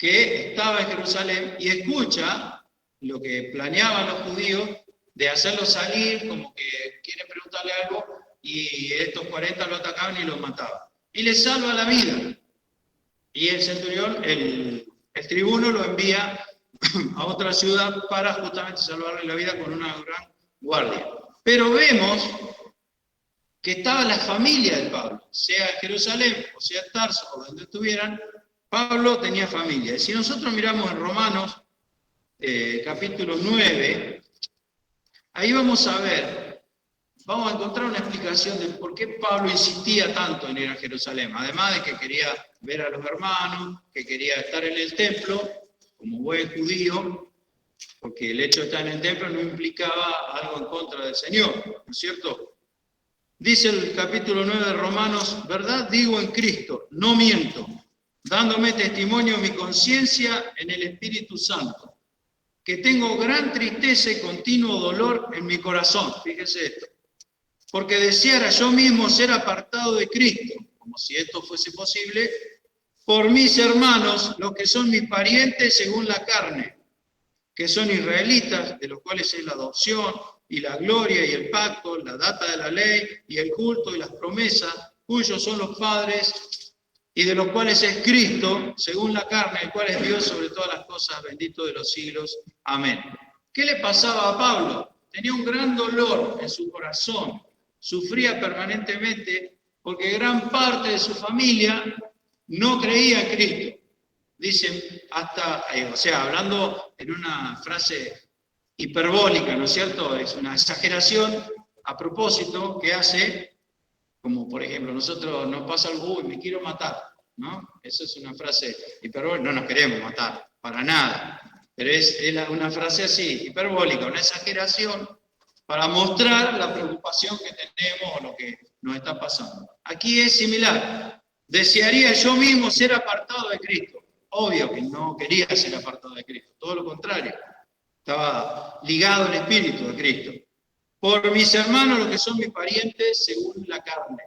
que estaba en Jerusalén y escucha lo que planeaban los judíos de hacerlo salir, como que quieren preguntarle algo, y estos 40 lo atacaban y lo mataban. Y le salva la vida. Y el centurión, el tribuno lo envía a otra ciudad para justamente salvarle la vida con una gran guardia. Pero vemos que estaba la familia de Pablo, sea en Jerusalén o sea en Tarso o donde estuvieran, Pablo tenía familia. Y si nosotros miramos en Romanos capítulo 9, ahí vamos a encontrar una explicación de por qué Pablo insistía tanto en ir a Jerusalén, además de que quería ver a los hermanos, que quería estar en el templo, como buen judío, porque el hecho de estar en el templo no implicaba algo en contra del Señor, ¿no es cierto? Dice el capítulo 9 de Romanos, verdad digo en Cristo, no miento, dándome testimonio mi conciencia en el Espíritu Santo, que tengo gran tristeza y continuo dolor en mi corazón, fíjese esto, porque deseara yo mismo ser apartado de Cristo, como si esto fuese posible, por mis hermanos, los que son mis parientes según la carne, que son israelitas, de los cuales es la adopción, y la gloria, y el pacto, la data de la ley, y el culto, y las promesas, cuyos son los padres, y de los cuales es Cristo, según la carne, el cual es Dios sobre todas las cosas, bendito de los siglos. Amén. ¿Qué le pasaba a Pablo? Tenía un gran dolor en su corazón, sufría permanentemente, porque gran parte de su familia no creía en Cristo. Dicen hasta, hablando en una frase hiperbólica, ¿no es cierto? Es una exageración a propósito que hace, como por ejemplo, nosotros nos pasa algo, uy, me quiero matar, ¿no? Eso es una frase hiperbólica, no nos queremos matar, para nada. Pero es una frase así, hiperbólica, una exageración para mostrar la preocupación que tenemos o lo que nos está pasando. Aquí es similar. Desearía yo mismo ser apartado de Cristo. Obvio que no quería ser apartado de Cristo, todo lo contrario. Estaba ligado al Espíritu de Cristo. Por mis hermanos, los que son mis parientes, según la carne.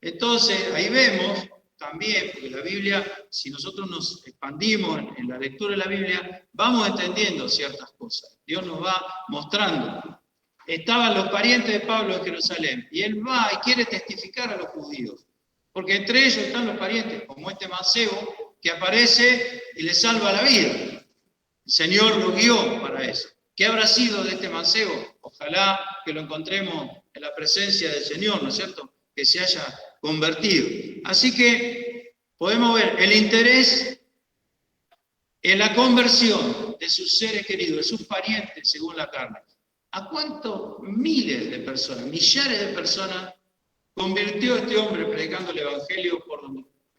Entonces, ahí vemos también, porque la Biblia, si nosotros nos expandimos en la lectura de la Biblia, vamos entendiendo ciertas cosas. Dios nos va mostrando. Estaban los parientes de Pablo en Jerusalén, y él va y quiere testificar a los judíos. Porque entre ellos están los parientes, como este mancebo, que aparece y le salva la vida. El Señor lo guió para eso. ¿Qué habrá sido de este mancebo? Ojalá que lo encontremos en la presencia del Señor, ¿no es cierto? Que se haya convertido. Así que podemos ver el interés en la conversión de sus seres queridos, de sus parientes según la carne. ¿A cuántos miles de personas, millares de personas convirtió este hombre predicando el Evangelio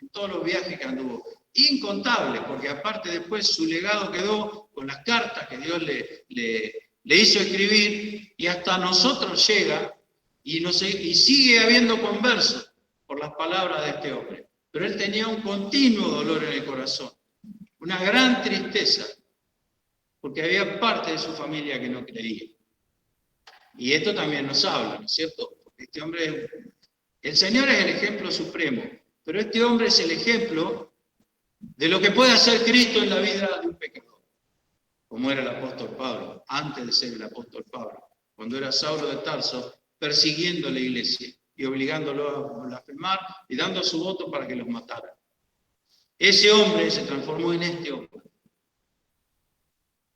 en todos los viajes que anduvo? Incontables, porque aparte después su legado quedó con las cartas que Dios le hizo escribir, y hasta nosotros llega y sigue habiendo conversos por las palabras de este hombre. Pero él tenía un continuo dolor en el corazón, una gran tristeza, porque había parte de su familia que no creía. Y esto también nos habla, ¿no es cierto? Porque este hombre, el Señor es el ejemplo supremo, pero este hombre es el ejemplo de lo que puede hacer Cristo en la vida de un pecador, como era el apóstol Pablo, antes de ser el apóstol Pablo, cuando era Saulo de Tarso, persiguiendo a la iglesia y obligándolo a blasfemar y dando su voto para que los mataran. Ese hombre se transformó en este hombre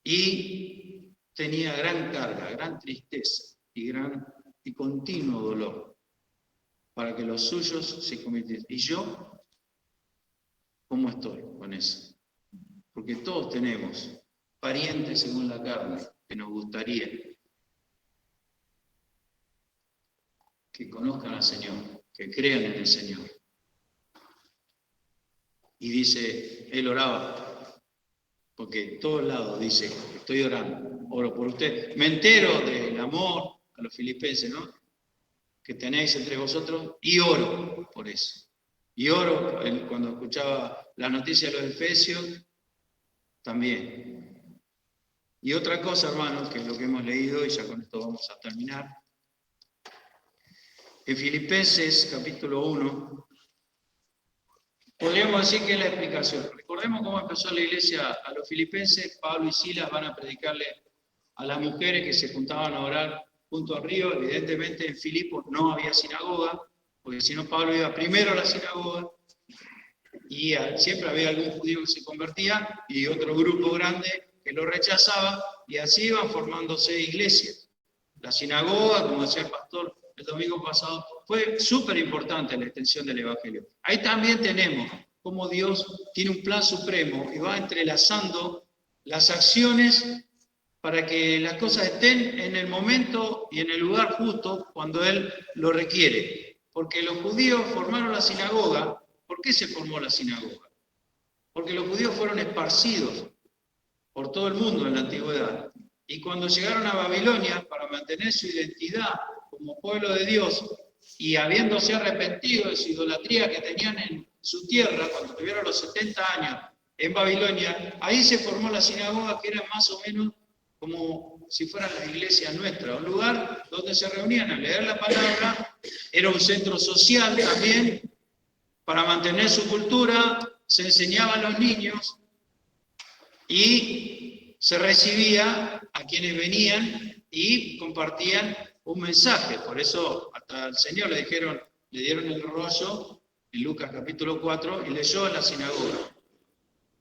y tenía gran carga, gran tristeza y continuo dolor para que los suyos se convirtieran. ¿Y yo cómo estoy con eso? Porque todos tenemos parientes según la carne que nos gustaría que conozcan al Señor, que crean en el Señor. Y dice, él oraba, porque en todos lados dice, estoy orando, oro por usted. Me entero del amor a los filipenses, ¿no? Que tenéis entre vosotros, y oro por eso. Y oro, cuando escuchaba la noticia de los Efesios, también. Y otra cosa, hermanos, que es lo que hemos leído, y ya con esto vamos a terminar. En Filipenses capítulo 1, podríamos decir que es la explicación. Recordemos cómo empezó la iglesia a los filipenses. Pablo y Silas van a predicarle a las mujeres que se juntaban a orar junto al río. Evidentemente en Filipos no había sinagoga, porque si no Pablo iba primero a la sinagoga, y siempre había algún judío que se convertía y otro grupo grande que lo rechazaba, y así iban formándose iglesias. La sinagoga, como decía el pastor el domingo pasado, fue súper importante en la extensión del Evangelio. Ahí también tenemos cómo Dios tiene un plan supremo y va entrelazando las acciones para que las cosas estén en el momento y en el lugar justo cuando Él lo requiere. Porque los judíos formaron la sinagoga. ¿Por qué se formó la sinagoga? Porque los judíos fueron esparcidos por todo el mundo en la antigüedad. Y cuando llegaron a Babilonia, para mantener su identidad como pueblo de Dios, y habiéndose arrepentido de su idolatría que tenían en su tierra, cuando tuvieron los 70 años en Babilonia, ahí se formó la sinagoga, que era más o menos como si fueran las iglesias nuestras, un lugar donde se reunían a leer la palabra, era un centro social también, para mantener su cultura, se enseñaba a los niños y se recibía a quienes venían y compartían un mensaje. Por eso hasta al Señor le dieron el rollo en Lucas capítulo 4 y leyó en la sinagoga.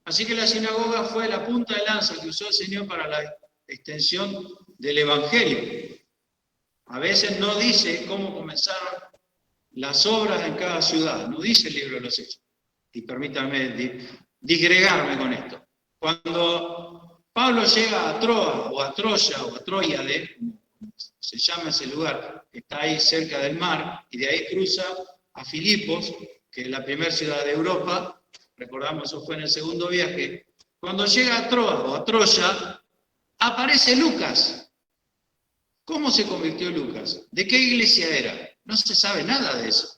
Así que la sinagoga fue la punta de lanza que usó el Señor para la extensión del Evangelio. A veces no dice cómo comenzaron las obras en cada ciudad, no dice el libro de los Hechos. Y permítanme disgregarme con esto. Cuando Pablo llega a Troas, o a Troya, o a Troyade, como se llama ese lugar, que está ahí cerca del mar, y de ahí cruza a Filipos, que es la primera ciudad de Europa, recordamos, eso fue en el segundo viaje. Cuando llega a Troas o a Troya, aparece Lucas. ¿Cómo se convirtió Lucas? ¿De qué iglesia era? No se sabe nada de eso.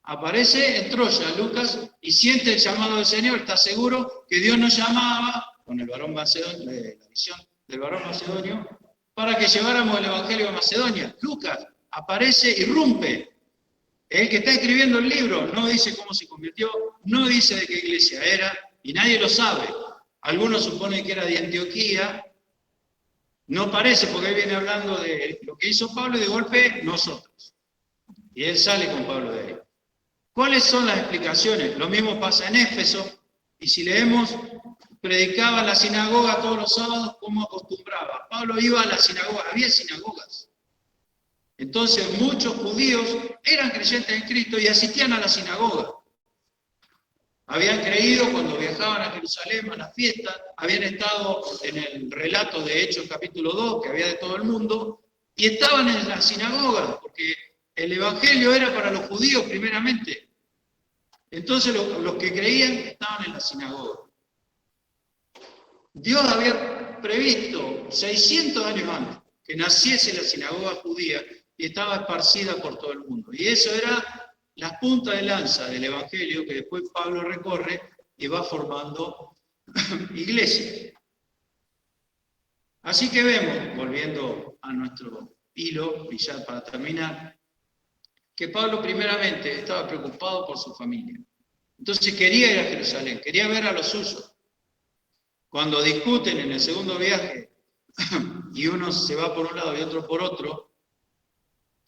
Aparece en Troya Lucas y siente el llamado del Señor, está seguro que Dios nos llamaba, con el varón macedonio, la visión del varón macedonio, para que lleváramos el Evangelio a Macedonia. Lucas aparece, irrumpe. El que está escribiendo el libro no dice cómo se convirtió, no dice de qué iglesia era, y nadie lo sabe. Algunos suponen que era de Antioquía. No parece, porque él viene hablando de lo que hizo Pablo y de golpe nosotros. Y él sale con Pablo de ahí. ¿Cuáles son las explicaciones? Lo mismo pasa en Éfeso, y si leemos, predicaba en la sinagoga todos los sábados como acostumbraba. Pablo iba a la sinagoga, había sinagogas. Entonces muchos judíos eran creyentes en Cristo y asistían a la sinagoga. Habían creído cuando viajaban a Jerusalén a las fiestas, habían estado en el relato de Hechos capítulo 2, que había de todo el mundo, y estaban en la sinagoga, porque el Evangelio era para los judíos primeramente. Entonces los que creían estaban en la sinagoga. Dios había previsto 600 años antes que naciese la sinagoga judía y estaba esparcida por todo el mundo. Y eso era la punta de lanza del Evangelio que después Pablo recorre y va formando iglesias. Así que vemos, volviendo a nuestro hilo, y ya para terminar, que Pablo primeramente estaba preocupado por su familia. Entonces quería ir a Jerusalén, quería ver a los suyos. Cuando discuten en el segundo viaje y uno se va por un lado y otro por otro,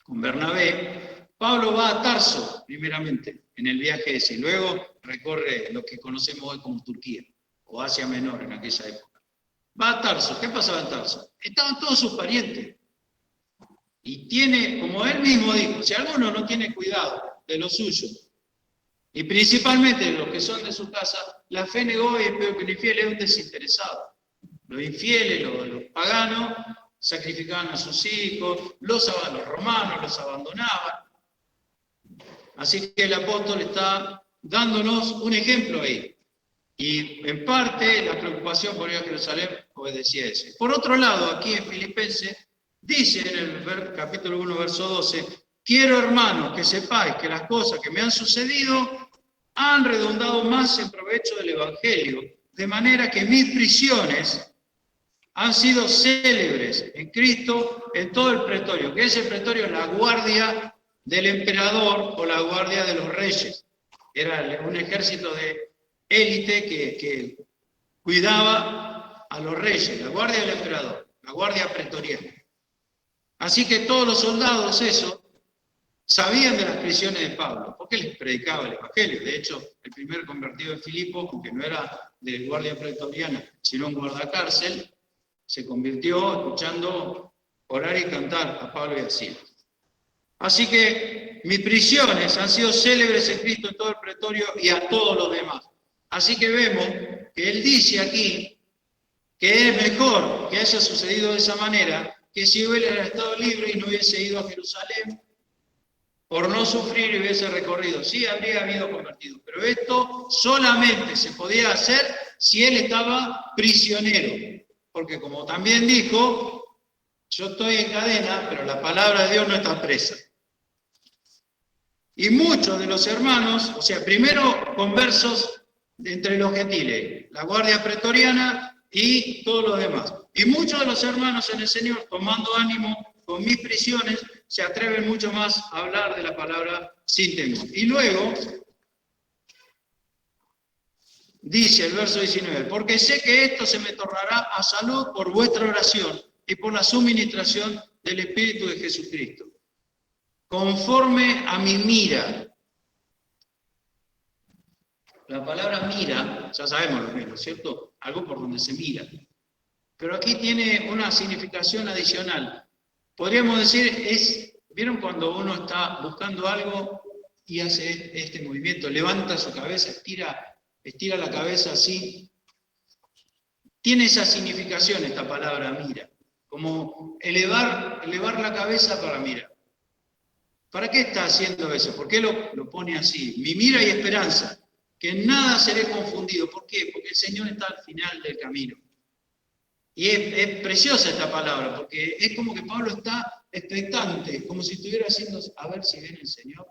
con Bernabé, Pablo va a Tarso primeramente en el viaje ese, y luego recorre lo que conocemos hoy como Turquía o Asia Menor en aquella época. Va a Tarso. ¿Qué pasaba en Tarso? Estaban todos sus parientes. Y tiene, como él mismo dijo, si alguno no tiene cuidado de los suyos, y principalmente de los que son de su casa, la fe negó y es peor que un infiel, es un desinteresado. Los infieles, los paganos, sacrificaban a sus hijos, los romanos los abandonaban. Así que el apóstol está dándonos un ejemplo ahí. Y en parte la preocupación por ir a Jerusalén obedecía a eso. Por otro lado, aquí en Filipenses, dice en el capítulo 1, verso 12, quiero, hermanos, que sepáis que las cosas que me han sucedido han redundado más en provecho del Evangelio, de manera que mis prisiones han sido célebres en Cristo en todo el pretorio. ¿Qué es el pretorio? La guardia del emperador o la guardia de los reyes. Era un ejército de élite que cuidaba a los reyes, la guardia del emperador, la guardia pretoriana. Así que todos los soldados esos sabían de las prisiones de Pablo, porque les predicaba el Evangelio. De hecho, el primer convertido de Filipo, aunque no era de guardia pretoriana, sino un guardacárcel, se convirtió escuchando orar y cantar a Pablo y a Silas. Así que mis prisiones han sido célebres en Cristo en todo el pretorio y a todos los demás. Así que vemos que él dice aquí que es mejor que haya sucedido de esa manera que si hubiera estado libre y no hubiese ido a Jerusalén por no sufrir y hubiese recorrido. Sí, habría habido convertido, pero esto solamente se podía hacer si él estaba prisionero. Porque como también dijo, yo estoy en cadena, pero la palabra de Dios no está presa. Y muchos de los hermanos, o sea, primero conversos entre los gentiles, la guardia pretoriana y todos los demás. Y muchos de los hermanos en el Señor, tomando ánimo con mis prisiones, se atreven mucho más a hablar de la palabra sin temor. Y luego dice el verso 19, porque sé que esto se me tornará a salud por vuestra oración y por la suministración del Espíritu de Jesucristo, conforme a mi mira. La palabra mira, ya sabemos lo mismo, ¿cierto? Algo por donde se mira. Pero aquí tiene una significación adicional. Podríamos decir, ¿vieron cuando uno está buscando algo y hace este movimiento? Levanta su cabeza, estira la cabeza así. Tiene esa significación esta palabra mira, como elevar la cabeza para mirar. ¿Para qué está haciendo eso? ¿Por qué lo pone así? Mi mira y esperanza, que en nada seré confundido. ¿Por qué? Porque el Señor está al final del camino. Y es preciosa esta palabra, porque es como que Pablo está expectante, como si estuviera haciendo, a ver si viene el Señor,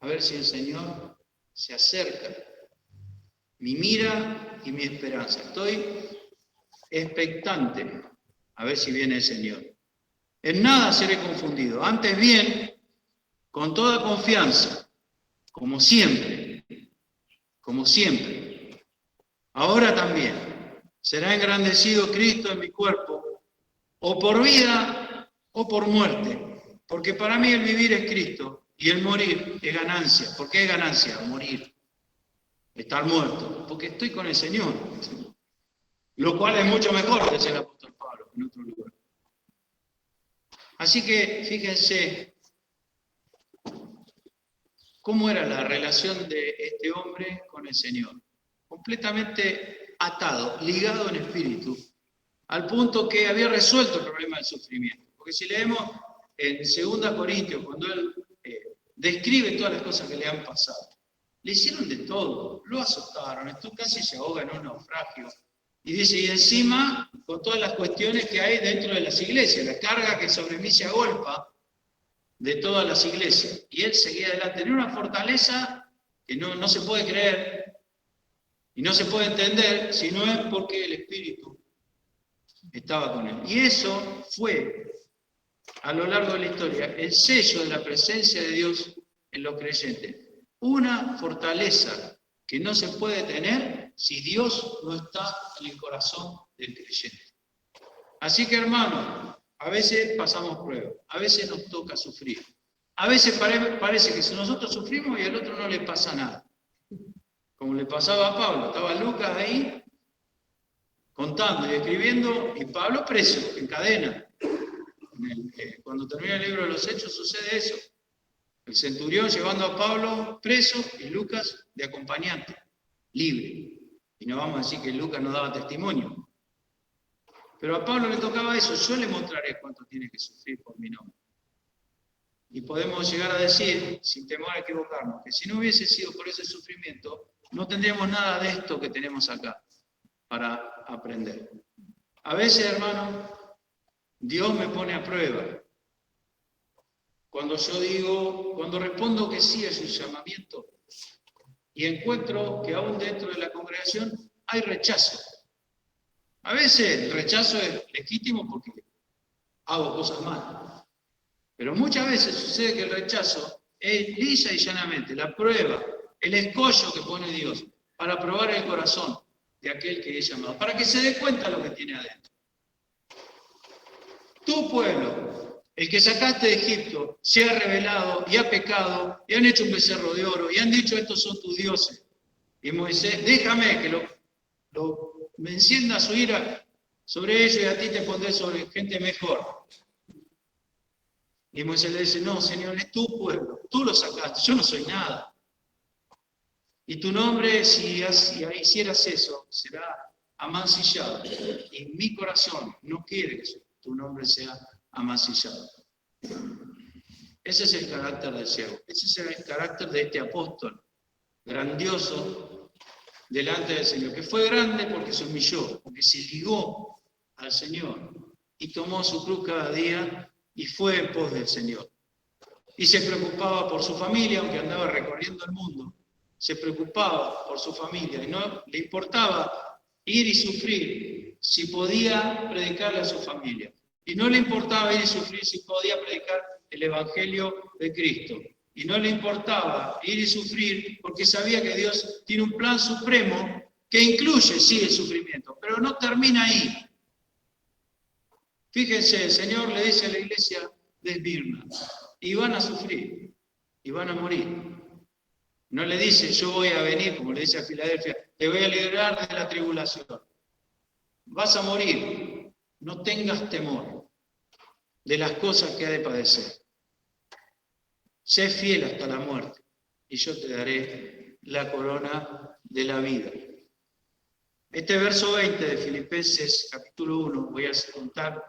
a ver si el Señor se acerca. Mi mira y mi esperanza. Estoy expectante, a ver si viene el Señor. En nada seré confundido, antes bien, con toda confianza, como siempre, ahora también, será engrandecido Cristo en mi cuerpo, o por vida o por muerte, porque para mí el vivir es Cristo y el morir es ganancia. ¿Por qué es ganancia? Morir, estar muerto, porque estoy con el Señor, lo cual es mucho mejor, dice el apóstol Pablo en otro lugar. Así que fíjense cómo era la relación de este hombre con el Señor, completamente atado, ligado en espíritu, al punto que había resuelto el problema del sufrimiento. Porque si leemos en 2 Corintios, cuando él describe todas las cosas que le han pasado, le hicieron de todo, lo azotaron, esto casi se ahoga en un naufragio. Y dice, y encima, con todas las cuestiones que hay dentro de las iglesias, la carga que sobre mí se agolpa de todas las iglesias. Y él seguía adelante. Tenía una fortaleza que no se puede creer y no se puede entender si no es porque el Espíritu estaba con él. Y eso fue, a lo largo de la historia, el sello de la presencia de Dios en los creyentes. Una fortaleza que no se puede tener si Dios no está en el corazón del creyente. Así que, hermanos, a veces pasamos pruebas, a veces nos toca sufrir. A veces parece que si nosotros sufrimos y al otro no le pasa nada. Como le pasaba a Pablo, estaba Lucas ahí contando y escribiendo, y Pablo preso, en cadena. Cuando termina el libro de los Hechos sucede eso. El centurión llevando a Pablo preso y Lucas de acompañante, libre. Y no vamos a decir que Lucas no daba testimonio. Pero a Pablo le tocaba eso, yo le mostraré cuánto tiene que sufrir por mi nombre. Y podemos llegar a decir, sin temor a equivocarnos, que si no hubiese sido por ese sufrimiento, no tendríamos nada de esto que tenemos acá para aprender. A veces, hermano, Dios me pone a prueba. Cuando respondo que sí a su llamamiento y encuentro que aún dentro de la congregación hay rechazo. A veces el rechazo es legítimo porque hago cosas mal. Pero muchas veces sucede que el rechazo es lisa y llanamente la prueba el escollo que pone Dios para probar el corazón de aquel que es llamado, para que se dé cuenta de lo que tiene adentro. Tu pueblo, el que sacaste de Egipto, se ha rebelado y ha pecado, y han hecho un becerro de oro, y han dicho, estos son tus dioses. Y Moisés, déjame que me encienda su ira sobre ellos, y a ti te pondré sobre gente mejor. Y Moisés le dice, no, Señor, es tu pueblo, tú lo sacaste, yo no soy nada. Y tu nombre, si hicieras eso, será amancillado. Y mi corazón no quiere que tu nombre sea amancillado. Ese es el carácter del siervo, ese es el carácter de este apóstol, grandioso delante del Señor, que fue grande porque se humilló, porque se ligó al Señor y tomó su cruz cada día y fue en pos del Señor. Y se preocupaba por su familia, aunque andaba recorriendo el mundo, se preocupaba por su familia y no le importaba ir y sufrir si podía predicarle a su familia. Y no le importaba ir y sufrir si podía predicar el Evangelio de Cristo. Y no le importaba ir y sufrir porque sabía que Dios tiene un plan supremo que incluye, sí, el sufrimiento, pero no termina ahí. Fíjense, el Señor le dice a la iglesia de Esmirna, y van a sufrir, y van a morir. No le dice, yo voy a venir, como le dice a Filadelfia, te voy a liberar de la tribulación. Vas a morir, no tengas temor de las cosas que ha de padecer. Sé fiel hasta la muerte, y yo te daré la corona de la vida. Este verso 20 de Filipenses, capítulo 1, voy a contar,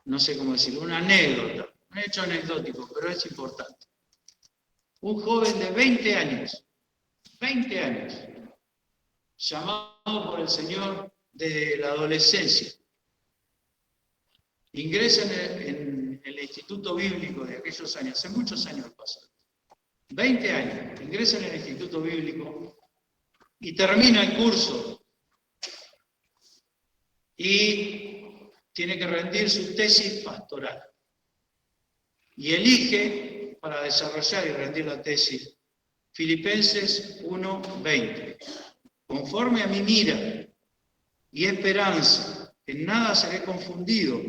no sé cómo decirlo, una anécdota, un hecho anecdótico, pero es importante. Un joven de 20 años, llamado por el Señor desde la adolescencia, ingresa en el instituto bíblico de aquellos años, hace muchos años pasados, 20 años, ingresa en el instituto bíblico y termina el curso y tiene que rendir su tesis pastoral. Y elige para desarrollar y rendir la tesis Filipenses 1:20. Conforme a mi mira y esperanza, en nada seré confundido,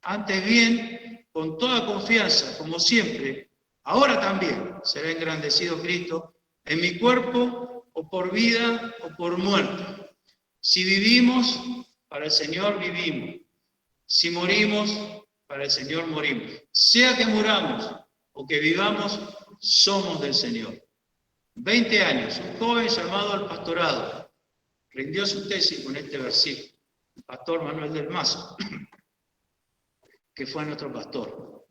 antes bien, con toda confianza, como siempre, ahora también será engrandecido Cristo en mi cuerpo, o por vida o por muerte. Si vivimos, para el Señor vivimos. Si morimos, para el Señor morimos. Sea que muramos o que vivamos, somos del Señor. 20 años, un joven llamado al pastorado, rindió su tesis con este versículo. El pastor Manuel del Mazo, que fue nuestro pastor.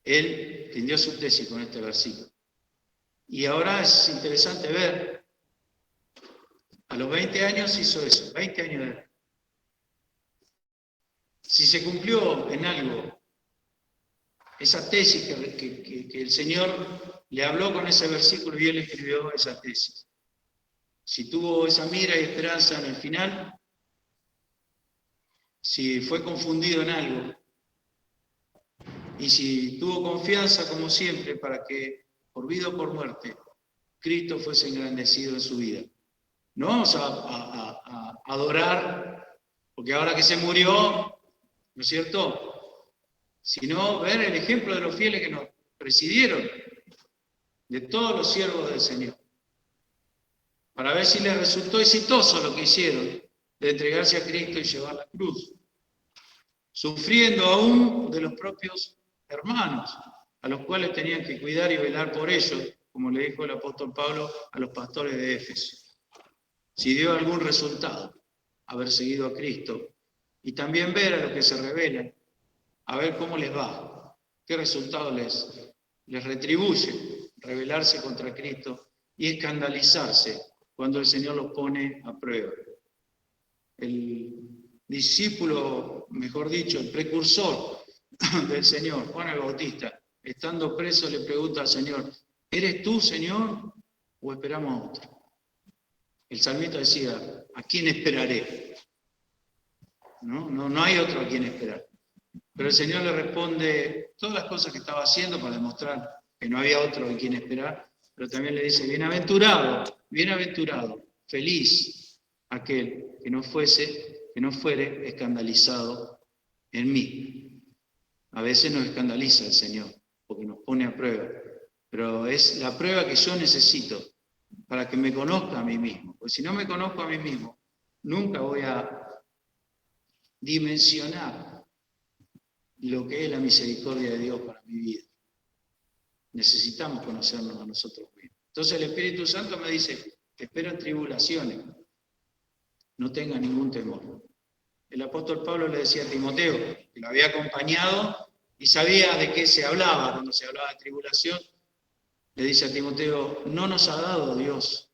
Él rindió su tesis con este versículo. Y ahora es interesante ver, a los 20 años hizo eso, 20 años de edad. Si se cumplió en algo esa tesis que el Señor le habló con ese versículo y él escribió esa tesis. Si tuvo esa mira y esperanza en el final, si fue confundido en algo, y si tuvo confianza como siempre para que por vida o por muerte Cristo fuese engrandecido en su vida. No vamos a adorar, porque ahora que se murió, ¿no es cierto? Sino ver el ejemplo de los fieles que nos presidieron, de todos los siervos del Señor, para ver si les resultó exitoso lo que hicieron, de entregarse a Cristo y llevar la cruz, sufriendo aún de los propios hermanos, a los cuales tenían que cuidar y velar por ellos, como le dijo el apóstol Pablo a los pastores de Éfeso. Si dio algún resultado haber seguido a Cristo, y también ver a los que se rebelan, a ver cómo les va, qué resultado les retribuye rebelarse contra Cristo y escandalizarse cuando el Señor los pone a prueba. El discípulo, mejor dicho, el precursor del Señor, Juan el Bautista, estando preso, le pregunta al Señor, ¿eres tú, Señor, o esperamos a otro? El salmista decía, ¿a quién esperaré? No hay otro a quien esperar. Pero el Señor le responde todas las cosas que estaba haciendo para demostrar que no había otro en quien esperar, pero también le dice, bienaventurado, bienaventurado, feliz aquel que no fuere escandalizado en mí. A veces nos escandaliza el Señor, porque nos pone a prueba, pero es la prueba que yo necesito para que me conozca a mí mismo, porque si no me conozco a mí mismo, nunca voy a dimensionar lo que es la misericordia de Dios para mi vida. Necesitamos conocernos a nosotros mismos. Entonces el Espíritu Santo me dice, te esperan tribulaciones, no tengas ningún temor. El apóstol Pablo le decía a Timoteo, que lo había acompañado y sabía de qué se hablaba cuando se hablaba de tribulación, le dice a Timoteo, no nos ha dado Dios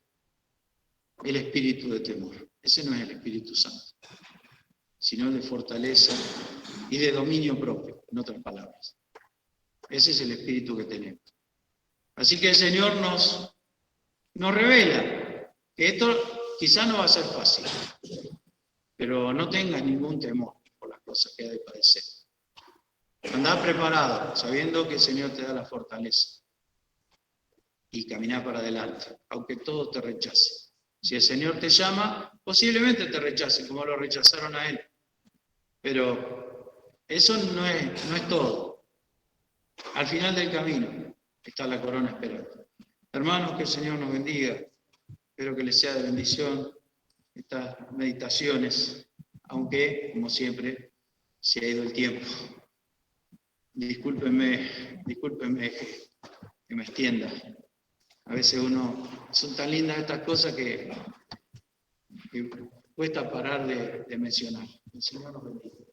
el espíritu de temor. Ese no es el Espíritu Santo, sino el de fortaleza y de dominio propio, en otras palabras. Ese es el espíritu que tenemos. Así que el Señor nos revela que esto quizás no va a ser fácil, pero no tengas ningún temor por las cosas que ha de padecer. Andá preparado, sabiendo que el Señor te da la fortaleza y caminá para adelante, aunque todo te rechace. Si el Señor te llama, posiblemente te rechace, como lo rechazaron a Él. Pero eso no es todo. Al final del camino está la corona esperando. Hermanos, que el Señor nos bendiga. Espero que les sea de bendición estas meditaciones, aunque, como siempre, se ha ido el tiempo. Discúlpenme que me extienda. A veces son tan lindas estas cosas que cuesta parar de mencionar. El Señor nos bendiga.